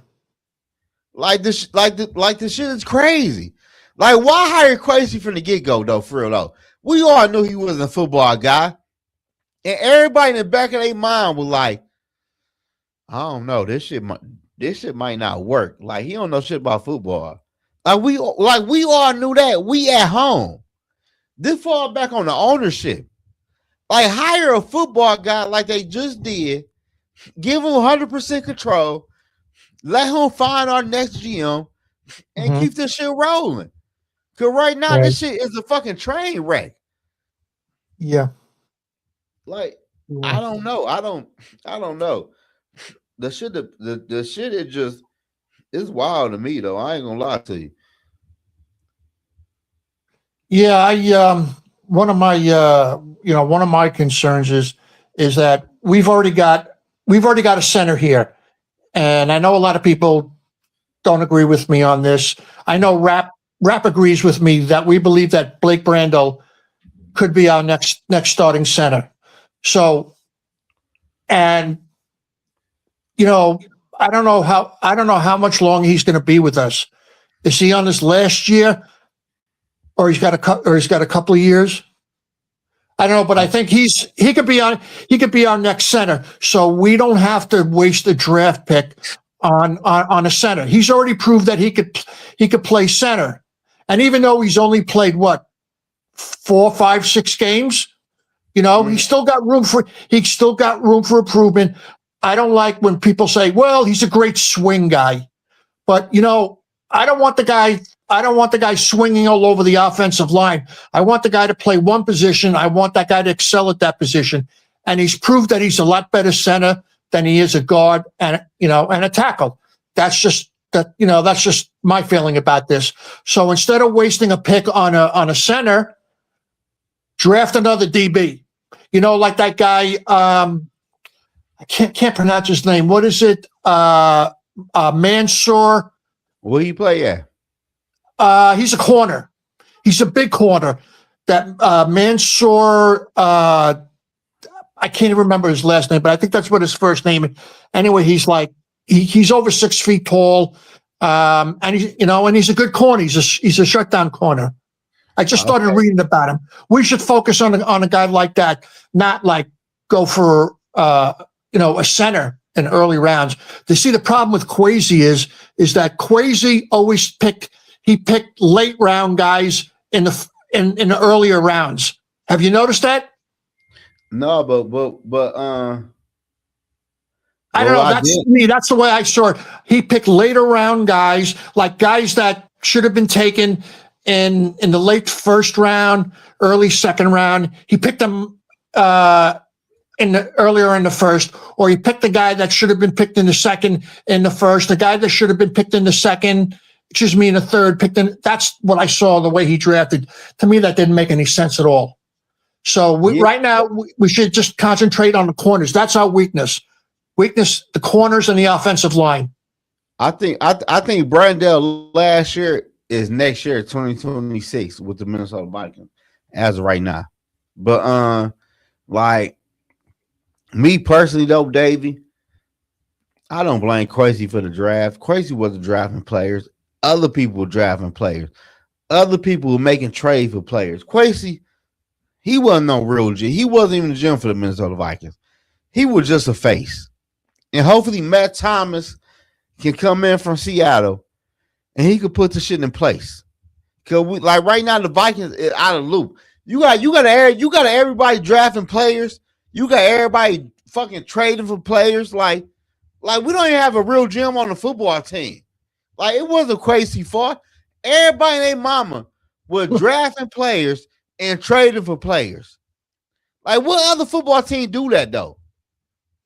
Like this shit is crazy. Like, why hire Crazy from the get-go, though, for real, though? We all knew he wasn't a football guy. And everybody in the back of their mind was like, I don't know, this shit might not work. Like, he don't know shit about football. We all knew that. We at home. This fall back on the ownership. Like, hire a football guy like they just did. Give him 100% control. Let him find our next GM and keep this shit rolling. Because right now, this shit is a fucking train wreck. Yeah. Like, I don't know. I don't know. The shit is just, it's wild to me, though. I ain't gonna lie to you. Yeah, one of my concerns is that we've already got a center here, and I know a lot of people don't agree with me on this. I know Rap agrees with me that we believe that Blake Brandel could be our next starting center. So, and I don't know how much longer he's going to be with us. Is he on his last year? Or he's got a couple of years. I don't know, but I think he could be our next center. So we don't have to waste a draft pick on a center. He's already proved that he could play center. And even though he's only played 4, 5, 6 games, he's still got room for improvement. I don't like when people say, well, he's a great swing guy. But I don't want the guy swinging all over the offensive line. I want the guy to play one position. I want that guy to excel at that position. And he's proved that he's a lot better center than he is a guard and a tackle. That's just my feeling about this. So instead of wasting a pick on a center, draft another DB. Like that guy, I can't pronounce his name. What is it? Mansour. Where he play at? He's a corner. He's a big corner. That Mansour. I can't even remember his last name, but I think that's what his first name is. Anyway, he's he's over 6 feet tall, and he's a good corner. He's a shutdown corner. I just started reading about him. We should focus on a guy like that, not like go for a center in early rounds. To see the problem with Kwesi is that Kwesi always picked late round guys in the earlier rounds. Have you noticed that? No, but I don't know. That's me. That's the way I saw it. He picked later round guys, like guys that should have been taken in the late first round, early second round. He picked them earlier in the first, or he picked the guy that should have been picked in the second in the first, the guy that should have been picked in the second, in the third, picked in. That's what I saw the way he drafted. To me, that didn't make any sense at all. So right now, we should just concentrate on the corners. That's our weakness. The corners and the offensive line. I think Brandel last year is next year, 2026, with the Minnesota Vikings. as of right now. But like me personally though, Davey, I don't blame Quasi for the draft. Quasi wasn't drafting players. Other people were drafting players. Other people were making trades for players. Quasi, he wasn't no real G. He wasn't even the GM for the Minnesota Vikings. He was just a face. And hopefully Matt Thomas can come in from Seattle and he could put the shit in place. Cause we like right now the Vikings is out of loop. You got everybody drafting players. You got everybody fucking trading for players. Like we don't even have a real GM on the football team. Like it wasn't crazy fault. Everybody and their mama was drafting players and trading for players. Like what other football team do that though?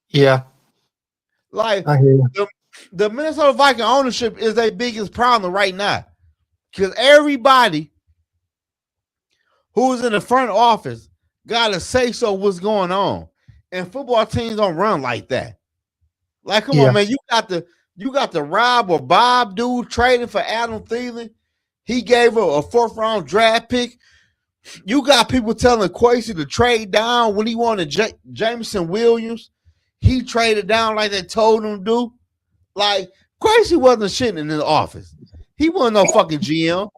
Yeah, Like I hear you. the Minnesota Viking ownership is their biggest problem right now. Because everybody who's in the front office gotta say so what's going on. And football teams don't run like that. Like, come on, Yeah, man. You got the Rob or Bob dude trading for Adam Thielen. He gave her a 4th-round draft pick. You got people telling Quasi to trade down when he wanted Jameson Williams. He traded down like they told him to do. Like, Quasi wasn't shitting in his office. He wasn't no fucking GM.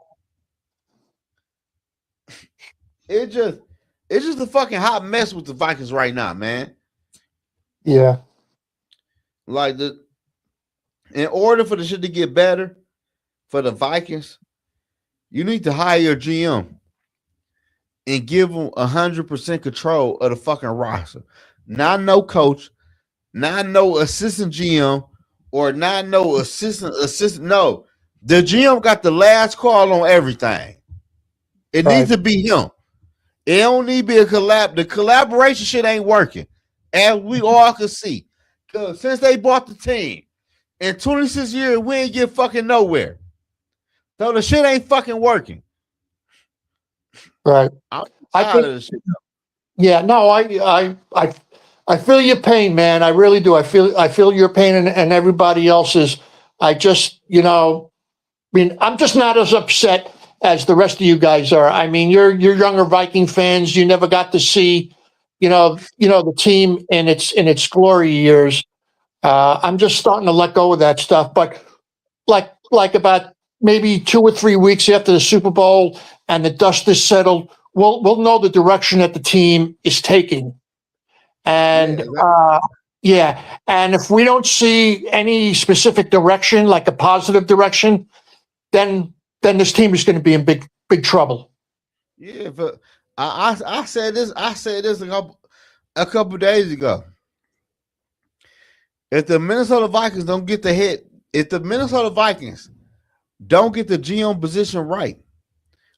It's just a fucking hot mess with the Vikings right now, man. yeah, Like in order for the shit to get better for the Vikings, you need to hire a GM and give them 100% control of the fucking roster. Not no coach, not no assistant GM, or not no assistant. No, the GM got the last call on everything. It needs right. to be him. It don't need to be a collab. The collaboration shit ain't working, as we all can see. Cause since they bought the team in 26 years, we ain't get fucking nowhere. So the shit ain't fucking working. Right. I'm I tired think. of this shit. Yeah. No. I feel your pain, man. I really do. I feel your pain and everybody else's. I just, I mean, I'm just not as upset as the rest of you guys are. I mean, you're younger Viking fans. You never got to see, the team in its glory years. I'm just starting to let go of that stuff. But like about maybe 2 or 3 weeks after the Super Bowl and the dust is settled, we'll know the direction that the team is taking. Yeah, And exactly. yeah, and if we don't see any specific direction, like a positive direction, then this team is going to be in big trouble. Yeah, but I said this. I said this a couple days ago. If the Minnesota Vikings don't get the hit, if the Minnesota Vikings don't get the GM position right,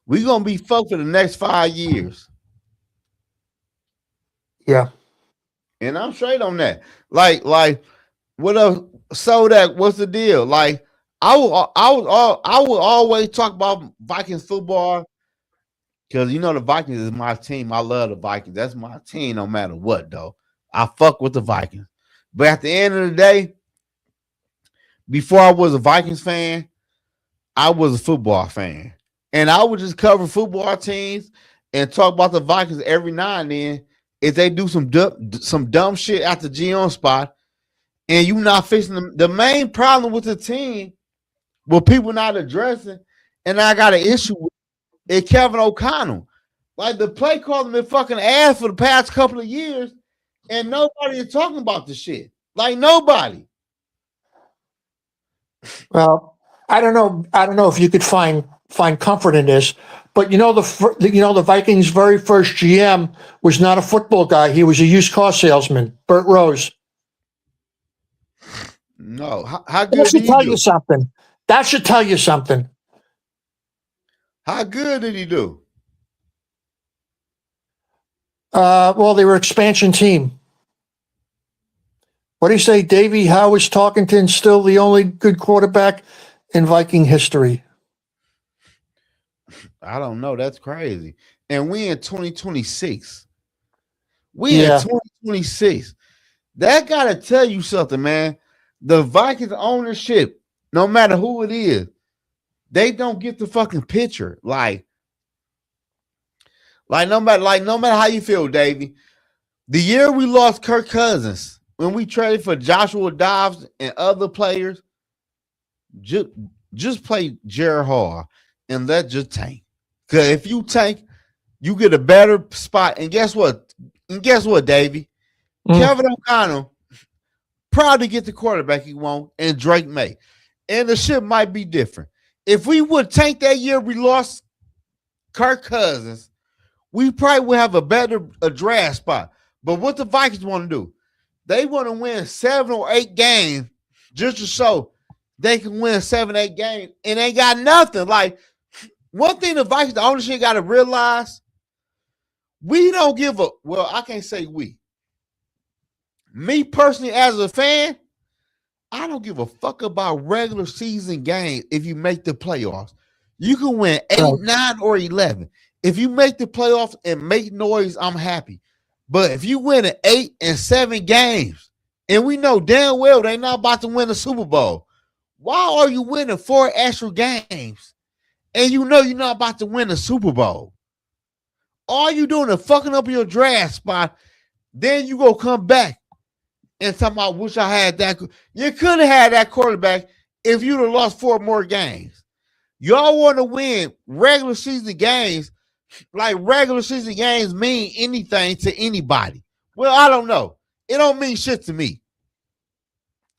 we're gonna be fucked for the next 5 years. Yeah, And I'm straight on that. Like what else? So that what's the deal? Like I would always talk about Vikings football because the Vikings is my team. I love the Vikings. That's my team no matter what, though. I fuck with the Vikings. But at the end of the day, before I was a Vikings fan, I was a football fan. And I would just cover football teams and talk about the Vikings every now and then if they do some dumb shit at the GM spot and you not fixing them. The main problem with the team, what people not addressing, and I got an issue with, is Kevin O'Connell. Like the play calling been fucking ass for the past couple of years, and nobody is talking about the shit. Like nobody. well, I don't know if you could find comfort in this, but the Vikings' very first GM was not a football guy. He was a used car salesman, Burt Rose. No. How That good did should he tell you do? something. That should tell you something. How good did he do? Well, they were expansion team. What do you say, Davey Howe is talking to instill the only good quarterback in Viking history? I don't know. That's crazy. And we in 2026. We in Yeah, 2026. That gotta tell you something, man. The Vikings ownership, no matter who it is, they don't get the fucking picture. No matter how you feel, Davey. The year we lost Kirk Cousins, when we traded for Joshua Dobbs and other players, just just play Jared Hall and let just tank. Because if you tank, you get a better spot. And guess what? Davey? Kevin O'Connell probably get the quarterback he wants, and Drake May. And the shit might be different. If we would tank that year we lost Kirk Cousins, we probably would have a draft spot. But what the Vikings want to do? They want to win 7 or 8 games just to show they can win 7, 8 games, and they got nothing. Like, one thing the Vikings, the ownership got to realize, we don't give a, well, I can't say we. Me personally, as a fan, I don't give a fuck about regular season games if you make the playoffs. You can win 8, 9, or 11. If you make the playoffs and make noise, I'm happy. But if you win an 8 and 7 games, and we know damn well they're not about to win the Super Bowl, why are you winning 4 extra games and you know you're not about to win the Super Bowl? All you doing is fucking up your draft spot. Then you go come back and talk about, wish I had that. You could have had that quarterback if you'd have lost 4 more games. Y'all want to win regular season games like regular season games mean anything to anybody. Well, I don't know. It don't mean shit to me.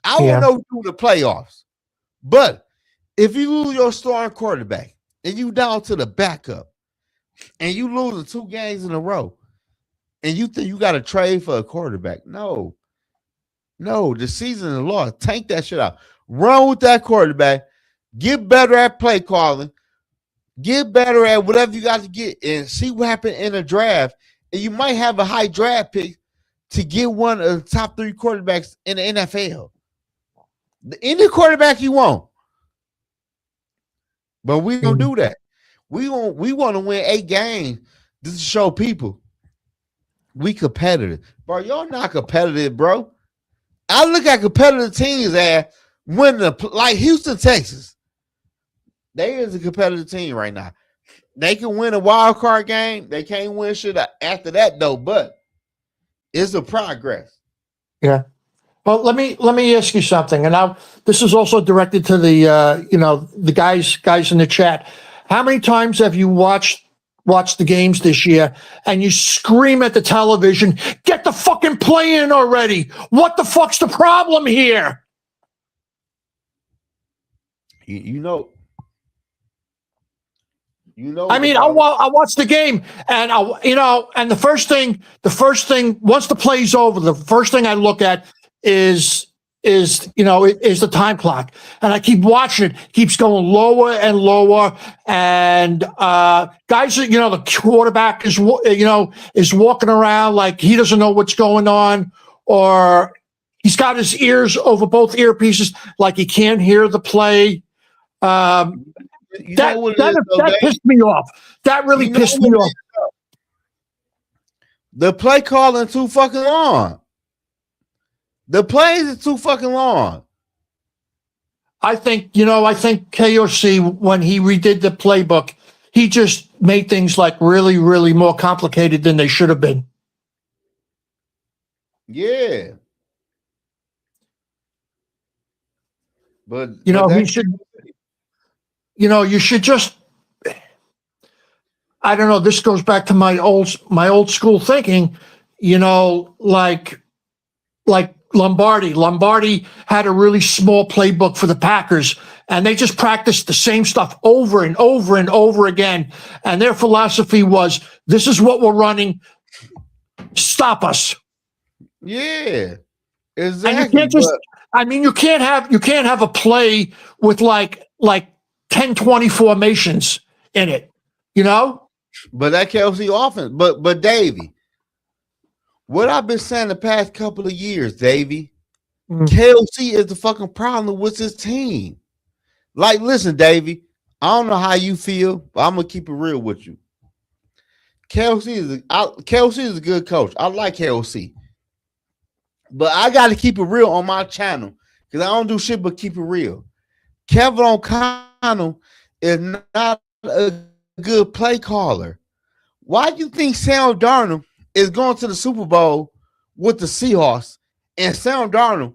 I want to know through the playoffs. But if you lose your starting quarterback and you down to the backup and you losing 2 games in a row and you think you got to trade for a quarterback, no, the season is lost. Tank that shit out. Run with that quarterback. Get better at play calling. Get better at whatever you got to get and see what happened in a draft. And you might have a high draft pick to get one of the top 3 quarterbacks in the NFL. Any quarterback you want. But we don't do that. We want to win 8 games just to show people we competitive. Bro, y'all not competitive, bro. I look at competitive teams as winning, like Houston, Texas. They is a competitive team right now. They can win a wild card game. They can't win shit after that though, but it's a progress. Yeah. Well, let me ask you something, and now this is also directed to the the guys in the chat. How many times have you watched the games this year and you scream at the television, "Get the fucking play in already! What the fuck's the problem here?" You know. I mean, I watch the game, and and the first thing, once the play's over, the first thing I look at is the time clock, and I keep watching it. It keeps going lower and lower, and guys, the quarterback is walking around like he doesn't know what's going on, or he's got his ears over both earpieces like he can't hear the play. That pissed me off. That really pissed me off. The play calling too fucking long. The plays are too fucking long. I think KOC, when he redid the playbook, he just made things like really, really more complicated than they should have been. Yeah. But he should. You should just, I don't know, this goes back to my old school thinking, like Lombardi. Lombardi had a really small playbook for the Packers, and they just practiced the same stuff over and over and over again. And their philosophy was, this is what we're running. Stop us. Yeah, exactly. And you can't have a play with like 10, 20 formations in it, But that KOC offense, but Davey, what I've been saying the past couple of years, Davey, KOC is the fucking problem with this team. Like, listen, Davey, I don't know how you feel, but I'm gonna keep it real with you. KOC is a good coach. I like KOC, but I got to keep it real on my channel because I don't do shit but keep it real. Kevin O'Connell is not a good play caller. Why do you think Sam Darnold is going to the Super Bowl with the Seahawks and Sam Darnold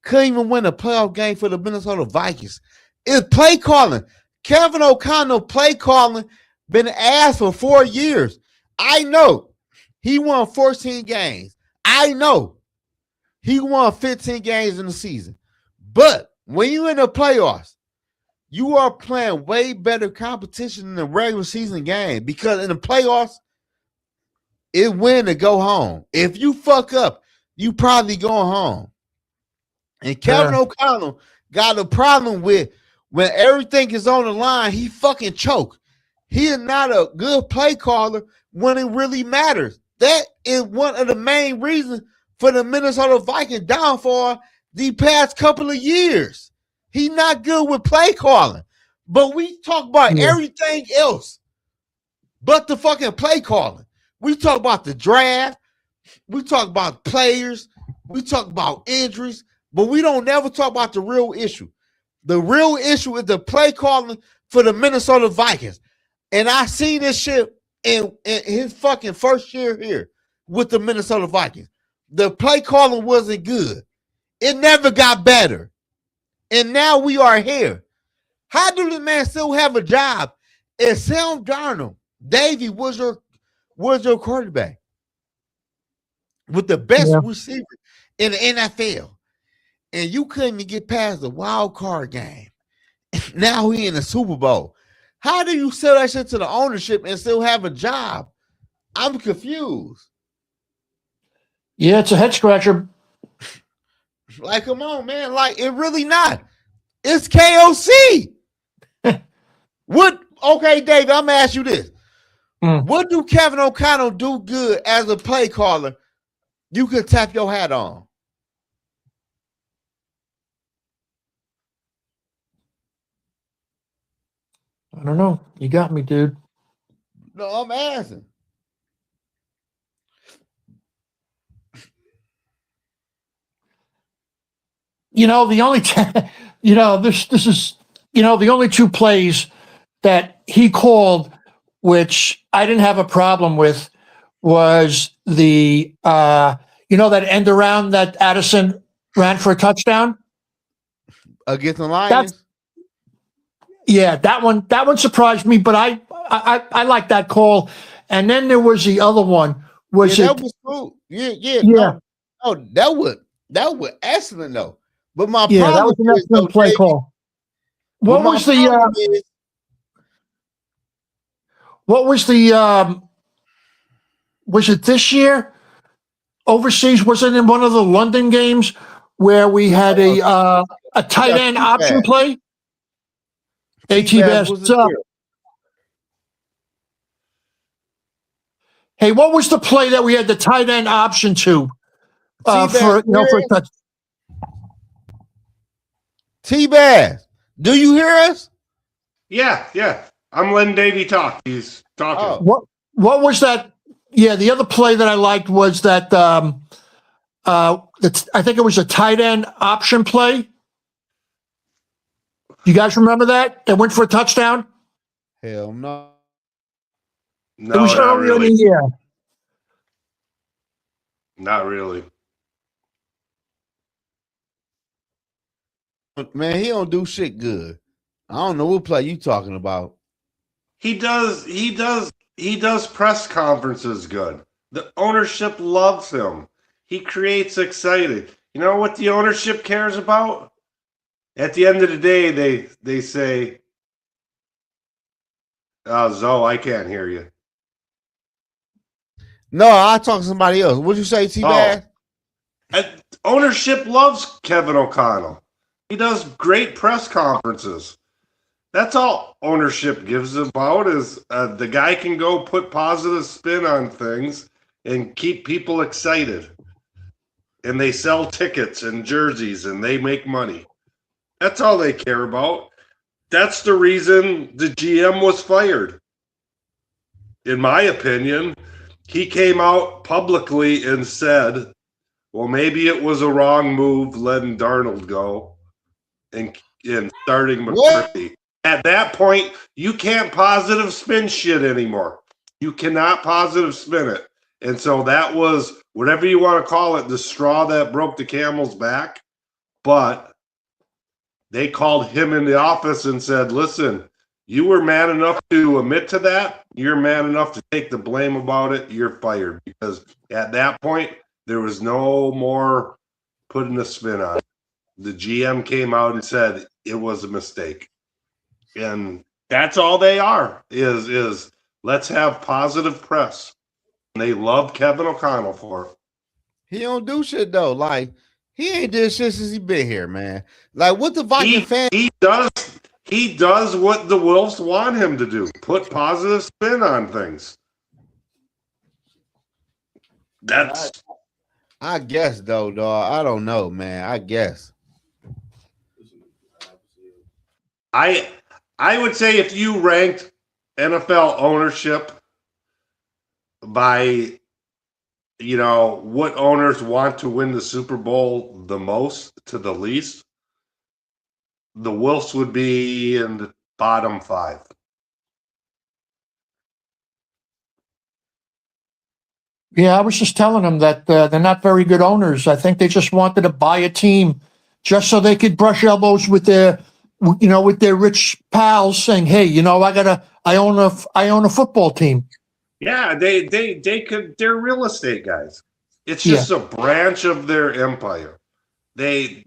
couldn't even win a playoff game for the Minnesota Vikings? It's play calling. Kevin O'Connell play calling been asked for 4 years. I know he won 14 games. I know he won 15 games in the season. But when you're in the playoffs, you are playing way better competition in the regular season game because in the playoffs, it win to go home. If you fuck up, you probably going home. And Kevin O'Connell got a problem with when everything is on the line, he fucking choke. He is not a good play caller when it really matters. That is one of the main reasons for the Minnesota Vikings downfall the past couple of years. He's not good with play calling. But we talk about everything else but the fucking play calling. We talk about the draft. We talk about players. We talk about injuries. But we don't never talk about the real issue. The real issue is the play calling for the Minnesota Vikings. And I seen this shit in his fucking first year here with the Minnesota Vikings. The play calling wasn't good. It never got better. And now we are here. How do the man still have a job? And Sam Darnold, Davey was your quarterback with the best receiver in the NFL. And you couldn't even get past the wild card game. Now he in the Super Bowl. How do you sell that shit to the ownership and still have a job? I'm confused. Yeah, it's a head scratcher. Like, come on, man. Like, it really not. It's KOC. What? Okay, Dave, I'm gonna ask you this. What do Kevin O'Connell do good as a play caller you could tap your hat on? I don't know. You got me, dude. No, I'm asking. The only this is the only two plays that he called, which I didn't have a problem with, was the that end around that Addison ran for a touchdown against the Lions. That one surprised me, but I like that call. And then there was the other one. That was cool. Yeah. No, that was excellent though. But my problem that was an excellent play call. What was it this year? Overseas, was it in one of the London games where we had a tight end option play? AT-Bass, what's up? Hey, what was the play that we had the tight end option to for a touch? T-Bass, do you hear us? Yeah. I'm letting Davey talk. He's talking. What was that? Yeah, the other play that I liked was that I think it was a tight end option play. You guys remember that? That went for a touchdown? Hell no. No, it was earlier in the year. Not really. Man, he don't do shit good. I don't know what play you talking about. He does press conferences good. The ownership loves him. He creates exciting. You know what the ownership cares about? At the end of the day, they say, Zoe, I can't hear you. No, I talk to somebody else. What'd you say, T-Bass? Ownership loves Kevin O'Connell. He does great press conferences. That's all ownership gives about is the guy can go put positive spin on things and keep people excited. And they sell tickets and jerseys and they make money. That's all they care about. That's the reason the GM was fired. In my opinion, he came out publicly and said, well, maybe it was a wrong move letting Darnold go and starting McCarthy. At that point, you can't positive spin shit anymore. You cannot positive spin it. And so that was, whatever you want to call it, the straw that broke the camel's back. But they called him in the office and said, listen, you were man enough to admit to that. You're man enough to take the blame about it. You're fired. Because at that point, there was no more putting a spin on it. The GM came out and said it was a mistake. And that's all they are, is let's have positive press. And they love Kevin O'Connell for it. He don't do shit though. Like, he ain't did shit since he been here, man. Like, what the Viking fans? He does what the Wolves want him to do. Put positive spin on things. That's. I guess though, dog. I don't know, man. I guess. I would say if you ranked NFL ownership by, you know, what owners want to win the Super Bowl the most to the least, the Wolves would be in the bottom 5. Yeah, I was just telling them that they're not very good owners. I think they just wanted to buy a team just so they could brush elbows with their, you know, with their rich pals, saying, "Hey, you know, I own a football team." Yeah, they could. They're real estate guys. It's just a branch of their empire. They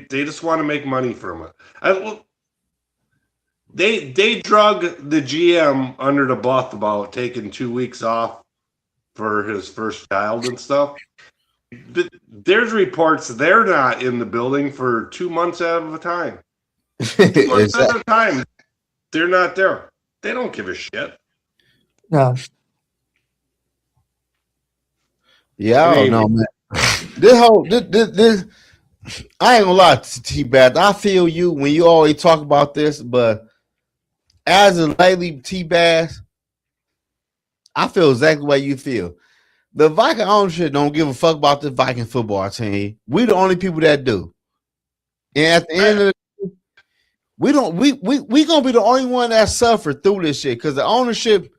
just want to make money from it. They drug the GM under the bus about taking 2 weeks off for his first child and stuff. There's reports they're not in the building for 2 months out of a time. 2 months at a time, they're not there. They don't give a shit. No. Yeah, I don't know, man. This I ain't gonna lie to T-Bath. I feel you when you always talk about this, but as a lately T-Bath, I feel exactly the way you feel. The Viking ownership don't give a fuck about the Viking football team. We the only people that do. And at the end of the day, we gonna be the only one that suffered through this shit because the ownership,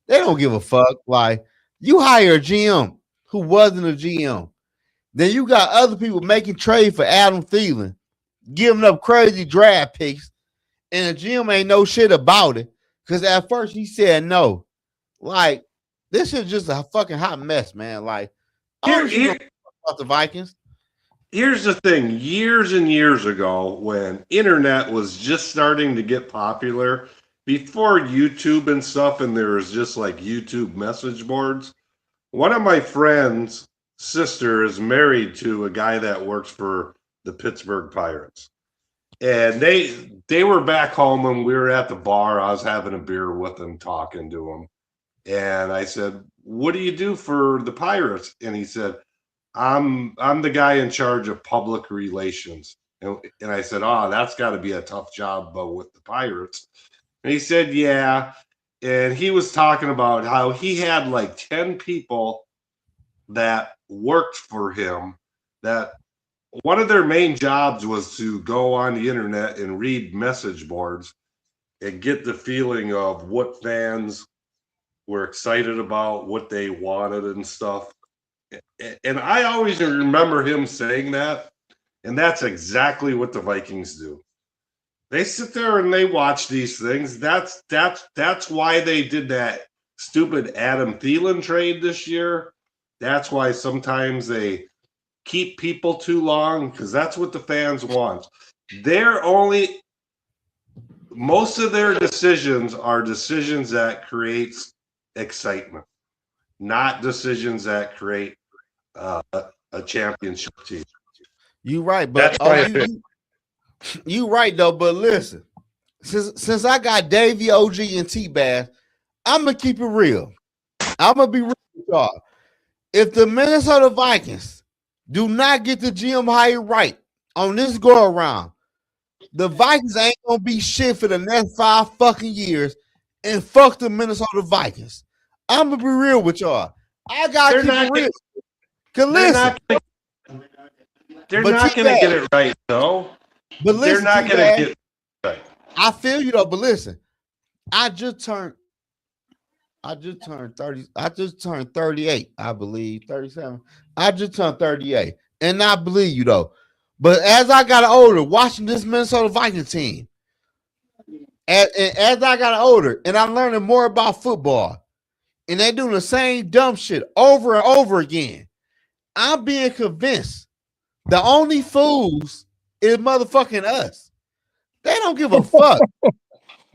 they don't give a fuck. Like, you hire a GM who wasn't a GM. Then you got other people making trade for Adam Thielen, giving up crazy draft picks, and the GM ain't know shit about it because at first he said no. Like, this is just a fucking hot mess, man. Like, about the Vikings. Here's the thing. Years and years ago, when internet was just starting to get popular, before YouTube and stuff, and there was just like YouTube message boards, one of my friends' sister is married to a guy that works for the Pittsburgh Pirates. And they were back home, and we were at the bar. I was having a beer with them, talking to them. And I said, "What do you do for the Pirates?" And he said, I'm the guy in charge of public relations. And I said, "Oh, that's got to be a tough job with the Pirates." And he said, "Yeah." And he was talking about how he had like 10 people that worked for him, that one of their main jobs was to go on the internet and read message boards and get the feeling of what fans were excited about, what they wanted and stuff. And I always remember him saying that, and that's exactly what the Vikings do. They sit there and they watch these things. That's why they did that stupid Adam Thielen trade this year. That's why sometimes they keep people too long, because that's what the fans want. Most of their decisions are decisions that creates excitement, not decisions that create a championship team. You right, but you right though. But listen, since I got Davey, OG, and T-Bass, I'm gonna keep it real. I'm gonna be real with y'all. If the Minnesota Vikings do not get the GM hire right on this go around, the Vikings ain't gonna be shit for the next 5 fucking years, and fuck the Minnesota Vikings. I'm gonna be real with y'all. I gotta keep it real. Cause listen, they're not gonna get it right though. But listen, they're not gonna get it right. I feel you though, but listen, I just turned I just turned 30. I just turned 38, I believe. 37. I just turned 38. And I believe you though. But as I got older, watching this Minnesota Vikings team, as I got older, and I'm learning more about football, and they doing the same dumb shit over and over again, I'm being convinced the only fools is motherfucking us. They don't give a fuck.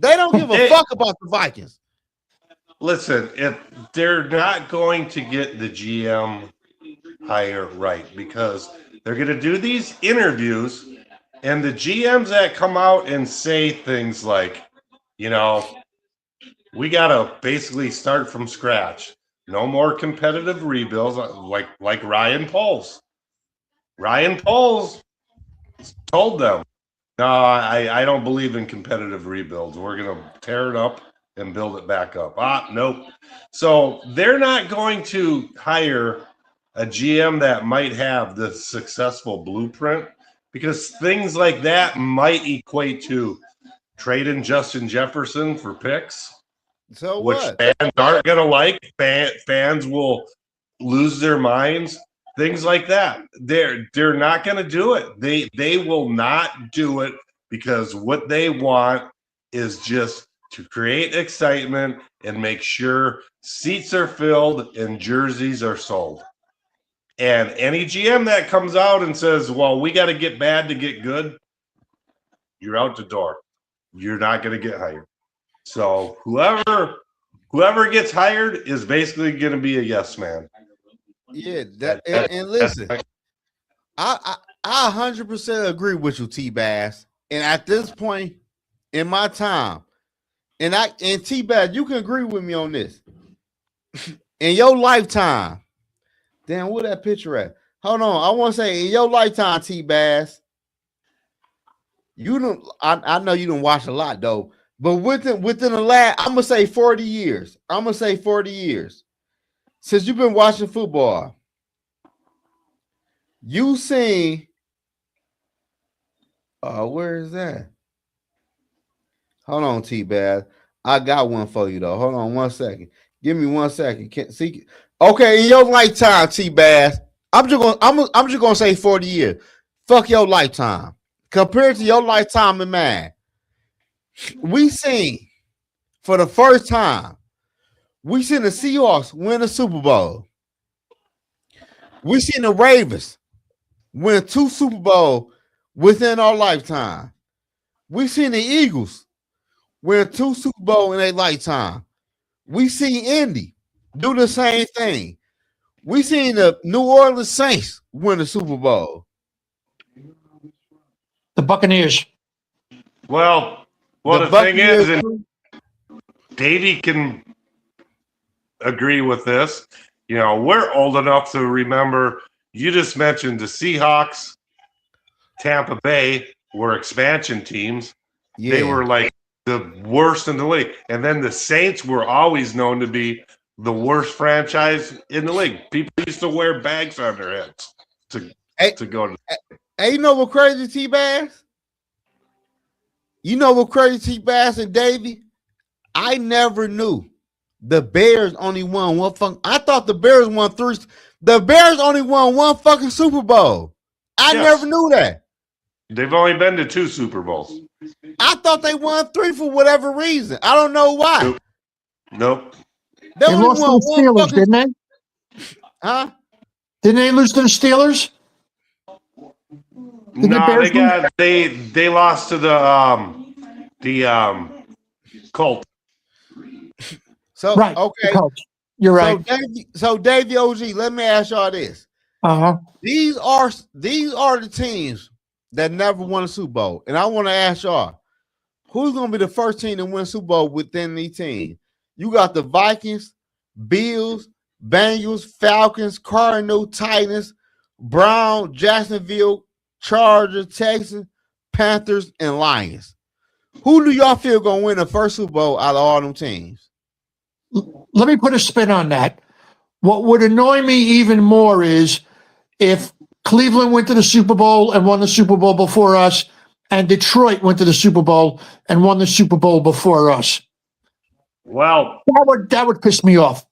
They don't give a fuck about the Vikings. Listen, if they're not going to get the GM hire right, because they're going to do these interviews, and the GMs that come out and say things like, you know, we got to basically start from scratch. No more competitive rebuilds, like Ryan Poles. Ryan Poles told them, no, I don't believe in competitive rebuilds. We're going to tear it up and build it back up. Nope. So they're not going to hire a GM that might have the successful blueprint, because things like that might equate to trading Justin Jefferson for picks, So which what? fans aren't going to like. Fans will lose their minds. Things like that. They're not going to do it. They will not do it, because what they want is just to create excitement and make sure seats are filled and jerseys are sold. And any GM that comes out and says, well, we got to get bad to get good, you're out the door. You're not going to get hired. So whoever gets hired is basically going to be a yes man. Yeah, and listen, I 100% agree with you, T-Bass. And at this point in my time, and T-Bass, you can agree with me on this. In your lifetime, damn, where that picture at? Hold on, I want to say in your lifetime, T-Bass, you don't. I know you don't watch a lot though, but within the last, I'm gonna say 40 years. I'm gonna say 40 years since you've been watching football. You seen? Where is that? Hold on, T-Bass. I got one for you though. Hold on 1 second. Give me 1 second. Can't see. Okay, in your lifetime, T-Bass, I'm just gonna say 40 years. Fuck your lifetime. Compared to your lifetime and mine, we seen for the first time, we seen the Seahawks win the Super Bowl. We seen the Ravens win 2 Super Bowls within our lifetime. We seen the Eagles win 2 Super Bowls in their lifetime. We seen Indy do the same thing. We seen the New Orleans Saints win the Super Bowl. The Buccaneers. Well, the thing is, and Davey can agree with this. You know, we're old enough to remember. You just mentioned the Seahawks, Tampa Bay were expansion teams. Yeah. They were like the worst in the league. And then the Saints were always known to be the worst franchise in the league. People used to wear bags on their heads to go to. Hey, you know what crazy, T-Bass? You know what crazy, T-Bass and Davey? I never knew the Bears only won one fucking. I thought the Bears won 3. The Bears only won 1 fucking Super Bowl. I never knew that. They've only been to 2 Super Bowls. I thought they won 3 for whatever reason. I don't know why. Nope. They lost to the Steelers, didn't they? Huh? Didn't they lose to the Steelers? No, they lost to the Colts. So right, okay, you're right. So Davey OG, let me ask y'all this. These are the teams that never won a Super Bowl, and I want to ask y'all, who's going to be the first team to win a Super Bowl within these teams? You got the Vikings, Bills, Bengals, Falcons, Cardinals, Titans, Brown, Jacksonville, Chargers, Texans, Panthers, and Lions. Who do y'all feel going to win the first Super Bowl out of all them teams? Let me put a spin on that. What would annoy me even more is if Cleveland went to the Super Bowl and won the Super Bowl before us, and Detroit went to the Super Bowl and won the Super Bowl before us. Well, That would piss me off.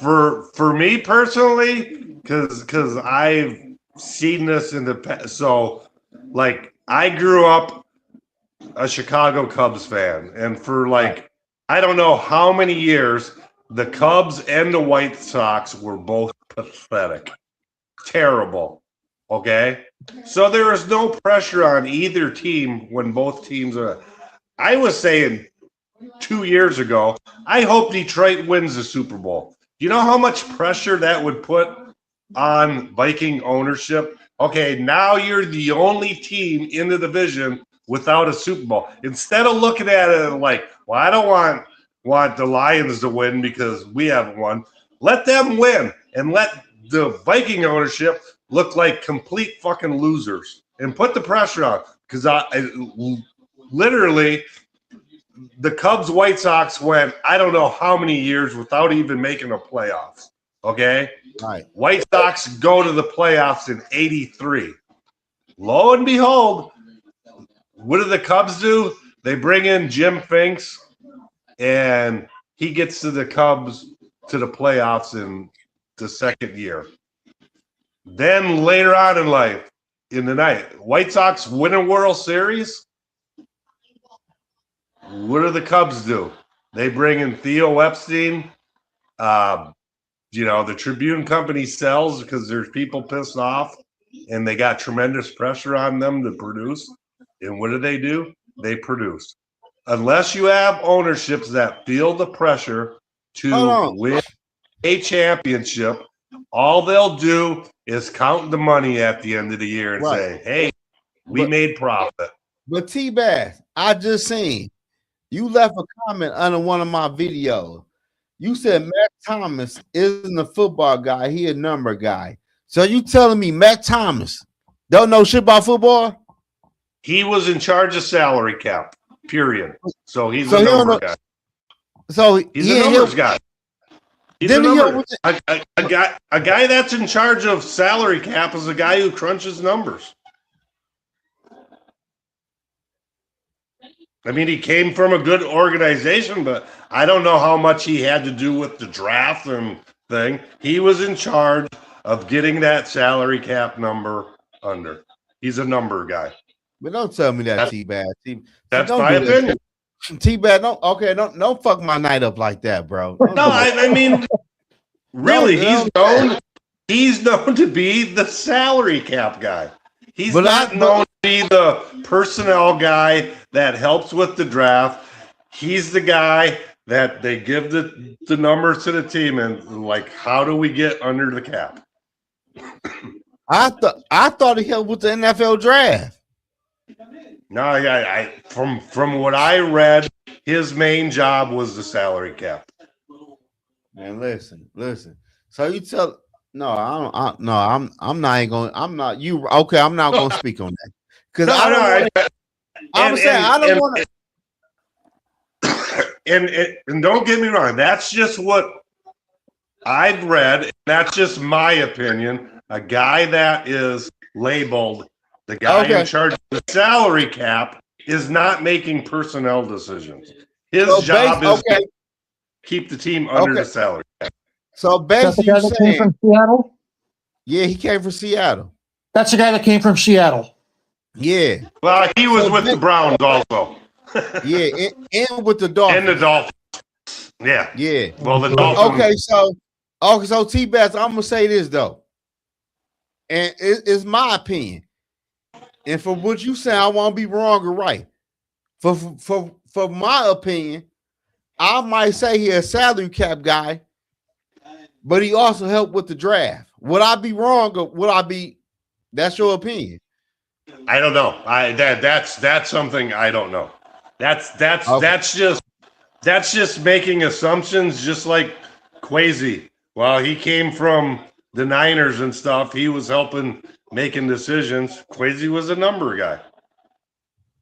for me personally, because I've seen this in the past. So, like, I grew up a Chicago Cubs fan, and for like I don't know how many years, the Cubs and the White Sox were both pathetic, terrible. Okay, so there is no pressure on either team when both teams are. I was saying 2 years ago, I hope Detroit wins the Super Bowl. Do you know how much pressure that would put on Viking ownership? Okay, now you're the only team in the division without a Super Bowl. Instead of looking at it like, well, I don't want the Lions to win because we haven't won. Let them win and let the Viking ownership look like complete fucking losers and put the pressure on. Because I literally, the Cubs White Sox went I don't know how many years without even making a playoffs. Okay? Right. White Sox go to the playoffs in 83. Lo and behold, what do the Cubs do? They bring in Jim Finks, and he gets to the Cubs to the playoffs in the second year. Then later on in life, in the night, White Sox win a World Series. What do the Cubs do? They bring in Theo Epstein. The Tribune company sells because there's people pissed off, and they got tremendous pressure on them to produce. And what do? They produce. Unless you have ownerships that feel the pressure to win a championship, all they'll do is count the money at the end of the year and say, hey, we made profit. But T-Bass, I just seen you left a comment under one of my videos. You said Matt Thomas isn't a football guy, he a number guy. So you telling me Matt Thomas don't know shit about football? He was in charge of salary cap, period. So he's a number guy. So he's a numbers guy. He's a number. A guy that's in charge of salary cap is a guy who crunches numbers. I mean, he came from a good organization, but I don't know how much he had to do with the draft and thing. He was in charge of getting that salary cap number under. He's a number guy. But don't tell me that, T-Bad. That's my opinion. T-Bad, don't fuck my night up like that, bro. I mean, really, he's known to be the salary cap guy. He's not known to be the personnel guy that helps with the draft. He's the guy that they give the numbers to the team and like, how do we get under the cap? I thought he helped with the NFL draft. No, I from what I read, his main job was the salary cap. Man, listen. So you tell I'm not gonna speak on that. Because I don't want to. And don't get me wrong, that's just what I've read. And that's just my opinion. A guy that is labeled the guy in charge of the salary cap is not making personnel decisions. His job is to keep the team under the salary cap. So basically, that's the guy that came from Seattle? Yeah, he came from Seattle. That's the guy that came from Seattle. Yeah. Well, he was with the Browns also. Yeah, and with the Dolphins. And the Dolphins. Yeah. Yeah. Well, the Dolphins. So T-Bass, I'm gonna say this though, and it's my opinion. And for what you say, I won't be wrong or right. For my opinion, I might say he's a salary cap guy, but he also helped with the draft. Would I be wrong or would I be? That's your opinion. I don't know. That's something I don't know. That's just making assumptions, just like Kwesi. Well, he came from the Niners and stuff. He was helping making decisions. Kwesi was a number guy.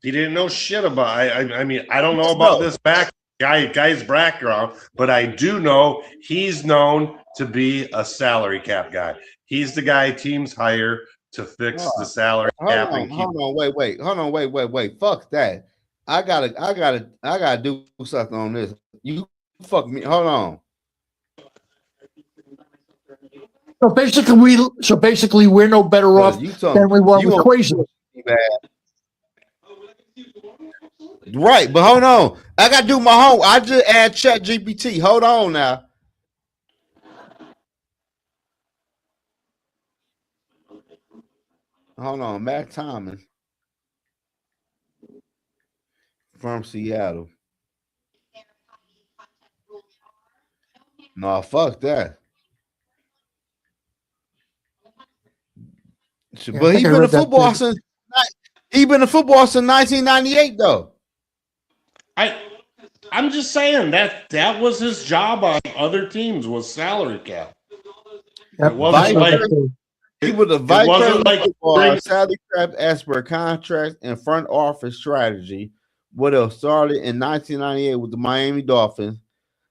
He didn't know shit about. I mean, I don't know about this guy's background, but I do know he's known to be a salary cap guy. He's the guy teams hire to fix the salary cap. Hold on, wait. Fuck that. I gotta do something on this. You fuck me. Hold on. So basically, we're no better off You told than we were you with want Quasar. right, but hold on. I gotta do my home. I just add Chat GPT. Hold on now. Hold on, Matt Thomas from Seattle. No, fuck that. Yeah, I But think I read that too. he been a football since 1998 though. I'm just saying that was his job on other teams was salary cap. Yep, It I wasn't saw like that too. He was the it vice wasn't president of like football, bring salary cap expert, contracts, and front office strategy. What else started in 1998 with the Miami Dolphins.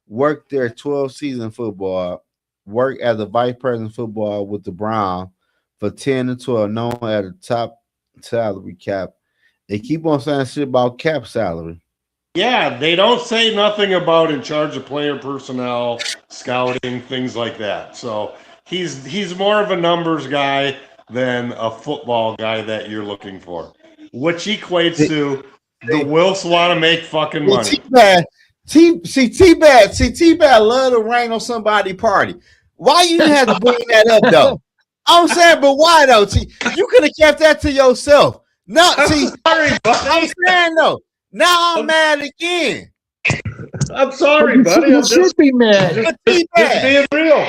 Worked there 12 season football. Worked as a vice president of football with the Browns for 10 to 12, known at the top salary cap. They keep on saying shit about cap salary. Yeah, they don't say nothing about in charge of player personnel, scouting, things like that. So he's more of a numbers guy than a football guy that you're looking for. Which equates They, to the they, Wilfs want to make fucking they money. T-Bad, T-Bad love to rain on somebody's party. Why you didn't have to bring that up though? I'm saying, but why though? You could have kept that to yourself. No, I'm sorry, I'm buddy. saying though. Now I'm mad again. I'm But sorry, buddy. you I'm should just, be mad. But just T-Bad, being real.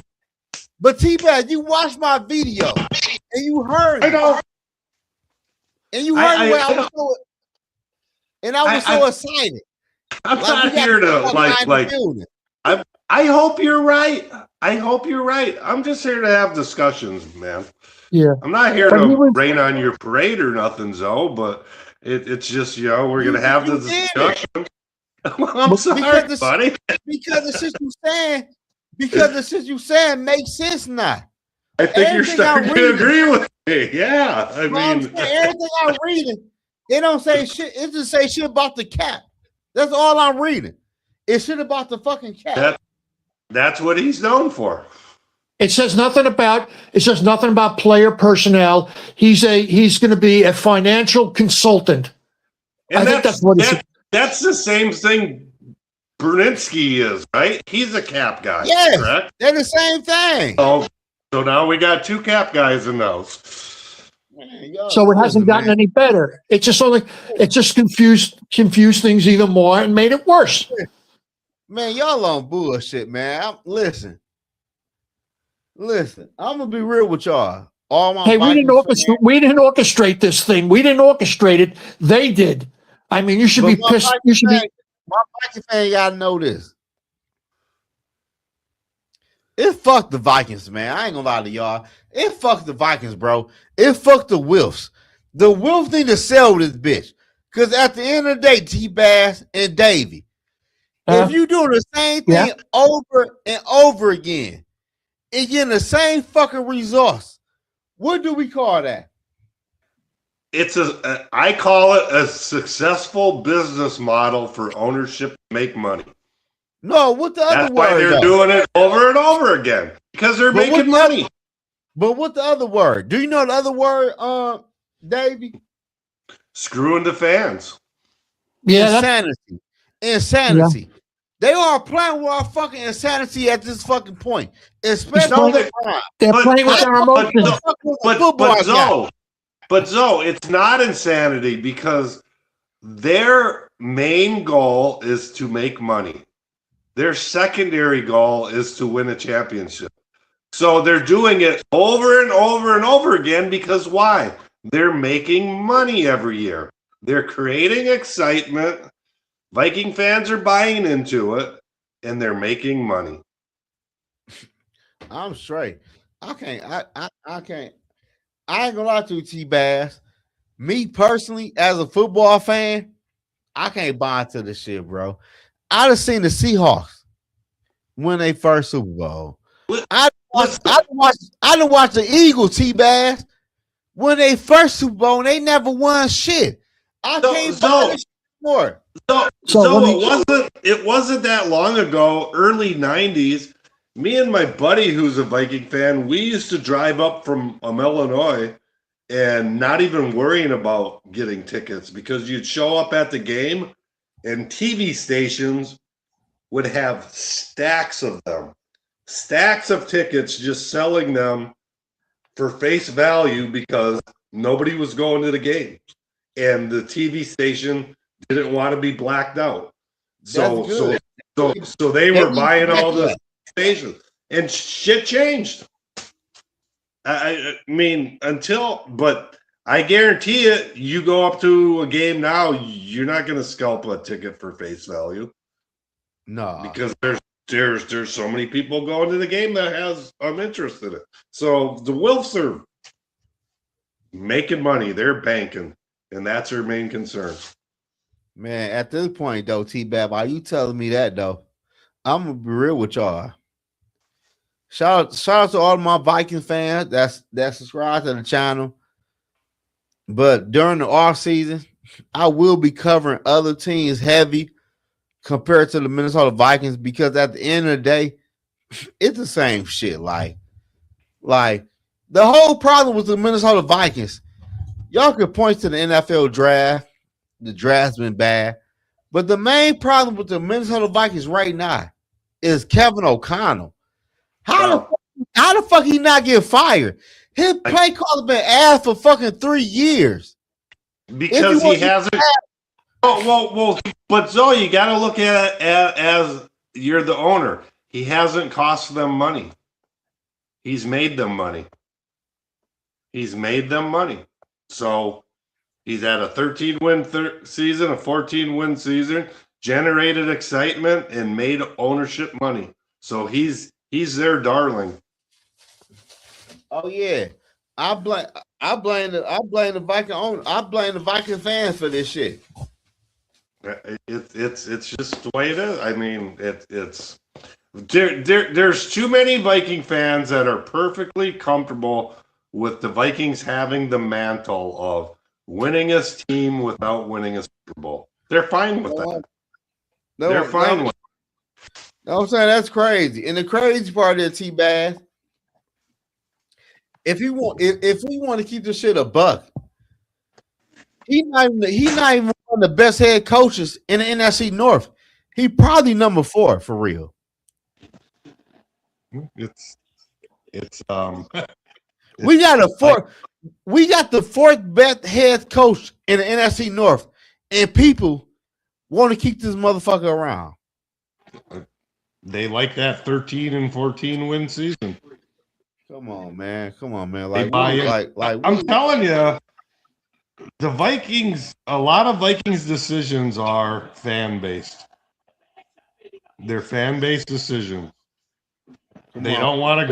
you watched my video and you heard I me. know. And you heard I where I was so and I was so excited. I'm Like not here to like. building. I hope you're right. I hope you're right. I'm just here to have discussions, man. Yeah. I'm not here But he to was rain on your parade or nothing, Zoe, but it's just, we're going to have the discussion. I'm sorry, buddy. Because the shit you saying makes sense now. I think you're Everything starting I'm to reading- agree with me. Yeah. I You know what I'm mean, saying? Everything I'm reading, it don't say shit. It just say shit about the cap. That's all I'm reading. It's shit about the fucking cap. that's what he's known for. It says nothing about player personnel. He's going to be a financial consultant. And I think that's what that's the same thing Bruninsky is, right? He's a cap guy, Yes, correct? they're the same thing. So now we got two cap guys in those. Man, So it hasn't gotten any better. It just confused things even more and made it worse. Man, y'all on bullshit, man. Listen. I'm gonna be real with y'all. All my Hey, we didn't Vikings fans- orchestrate this thing. We didn't orchestrate it. They did. I mean, you should But be pissed. You should be. My Viking fan gotta know this. It fucked the Vikings, man. I ain't gonna lie to y'all. It fucked the Vikings, bro. It fucked the Wilfs. The Wilfs need to sell this bitch. Because at the end of the day, T-Bass and Davey, if you doing the same thing over and over again and getting the same fucking results, what do we call that? I call it a successful business model for ownership to make money. No, what the other That's why word? they're doing it over and over again because they're making money. But what the other word? Do you know the other word, Davey? Screwing the fans. Yeah, Insanity. Yeah. They are playing with our fucking insanity at this fucking point, especially they're playing with our emotions. But Zoe, it's not insanity because their main goal is to make money. Their secondary goal is to win a championship. So they're doing it over and over and over again because why? They're making money every year. They're creating excitement. Viking fans are buying into it, and they're making money. I'm straight. I can't. I ain't gonna lie to you, T-Bass. Me personally, as a football fan, I can't buy into this shit, bro. I done seen the Seahawks win their first Super Bowl. I done watched the Eagles, T-Bass, win their first Super Bowl, and they never won shit. I can't buy this. more. So it wasn't that long ago, early 90s. Me and my buddy who's a Viking fan, we used to drive up from Illinois and not even worrying about getting tickets because you'd show up at the game and TV stations would have stacks of them, stacks of tickets, just selling them for face value because nobody was going to the game and the TV station didn't want to be blacked out. So they were buying all the stations and shit changed. I mean, but I guarantee it, you go up to a game now, you're not going to scalp a ticket for face value. No, because there's so many people going to the game that has interest in it. So the Wolves are making money, they're banking, and that's their main concern. man. At this point, though, T-Bab, are you telling me that though? I'm gonna be real with y'all. Shout out to all my Viking fans that subscribe to the channel. But during the off season, I will be covering other teams heavy compared to the Minnesota Vikings because at the end of the day, it's the same shit. Like the whole problem with the Minnesota Vikings, y'all could point to the NFL draft. The draft's been bad. But the main problem with the Minnesota Vikings right now is Kevin O'Connell. How the fuck he not get fired? His play call has been asked for fucking 3 years. Because he hasn't. Well, but Zoe, you got to look at it as you're the owner. He hasn't cost them money. He's made them money. So he's had a 13-win season, a 14-win season, generated excitement, and made ownership money. So he's their darling. Oh yeah, I blame the Viking owner. I blame the Viking fans for this shit. It's just the way it is. I mean, there's too many Viking fans that are perfectly comfortable with the Vikings having the mantle of winningest team without winning a Super Bowl. They're fine with that. They're fine with it. I'm saying that's crazy. And the crazy part is T-Bass. If we want to keep this shit a buck, he's not even one of the best head coaches in the NFC North. He probably number 4 for real. We got the fourth best head coach in the NFC North, and people want to keep this motherfucker around. They like that 13 and 14 win season. Come on, man. I'm telling you, the Vikings, a lot of Vikings decisions are fan-based. They're fan-based decisions. They don't want to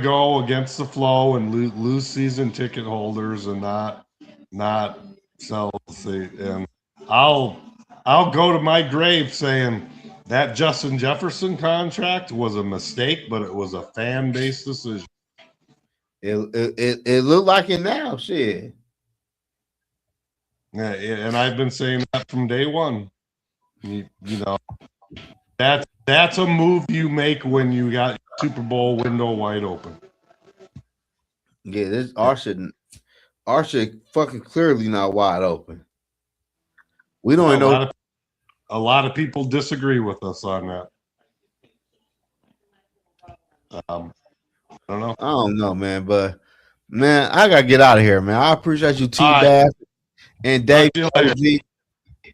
go against the flow and lose season ticket holders and not sell. And I'll go to my grave saying that Justin Jefferson contract was a mistake, but it was a fan-based decision. It looked like it now, shit. Yeah, and I've been saying that from day one. You know, that's a move you make when you got Super Bowl window wide open. Yeah, our shit fucking clearly not wide open. We don't know. A lot of people disagree with us on that. I don't know, man, but man, I gotta get out of here, man. I appreciate you, T-Bass and Dave OG.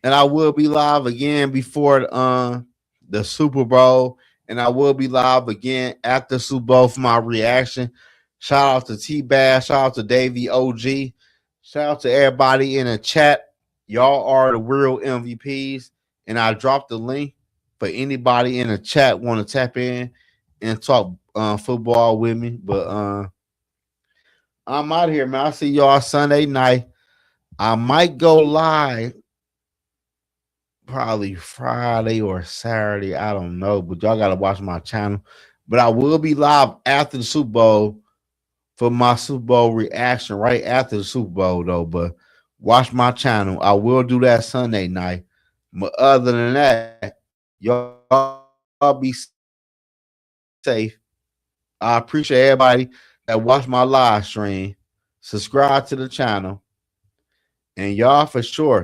And I will be live again before the Super Bowl, and I will be live again after Super Bowl for my reaction. Shout out to T-Bass, shout out to Davey OG, shout out to everybody in the chat. Y'all are the real MVPs, and I dropped the link for anybody in the chat want to tap in and talk football with me. But I'm out here, man. I'll see y'all Sunday night. I might go live probably Friday or Saturday. I don't know, but y'all got to watch my channel. But I will be live after the Super Bowl for my Super Bowl reaction right after the Super Bowl, though. But watch my channel. I will do that Sunday night. But other than that, y'all be safe. I appreciate everybody that watched my live stream. Subscribe to the channel. And y'all for sure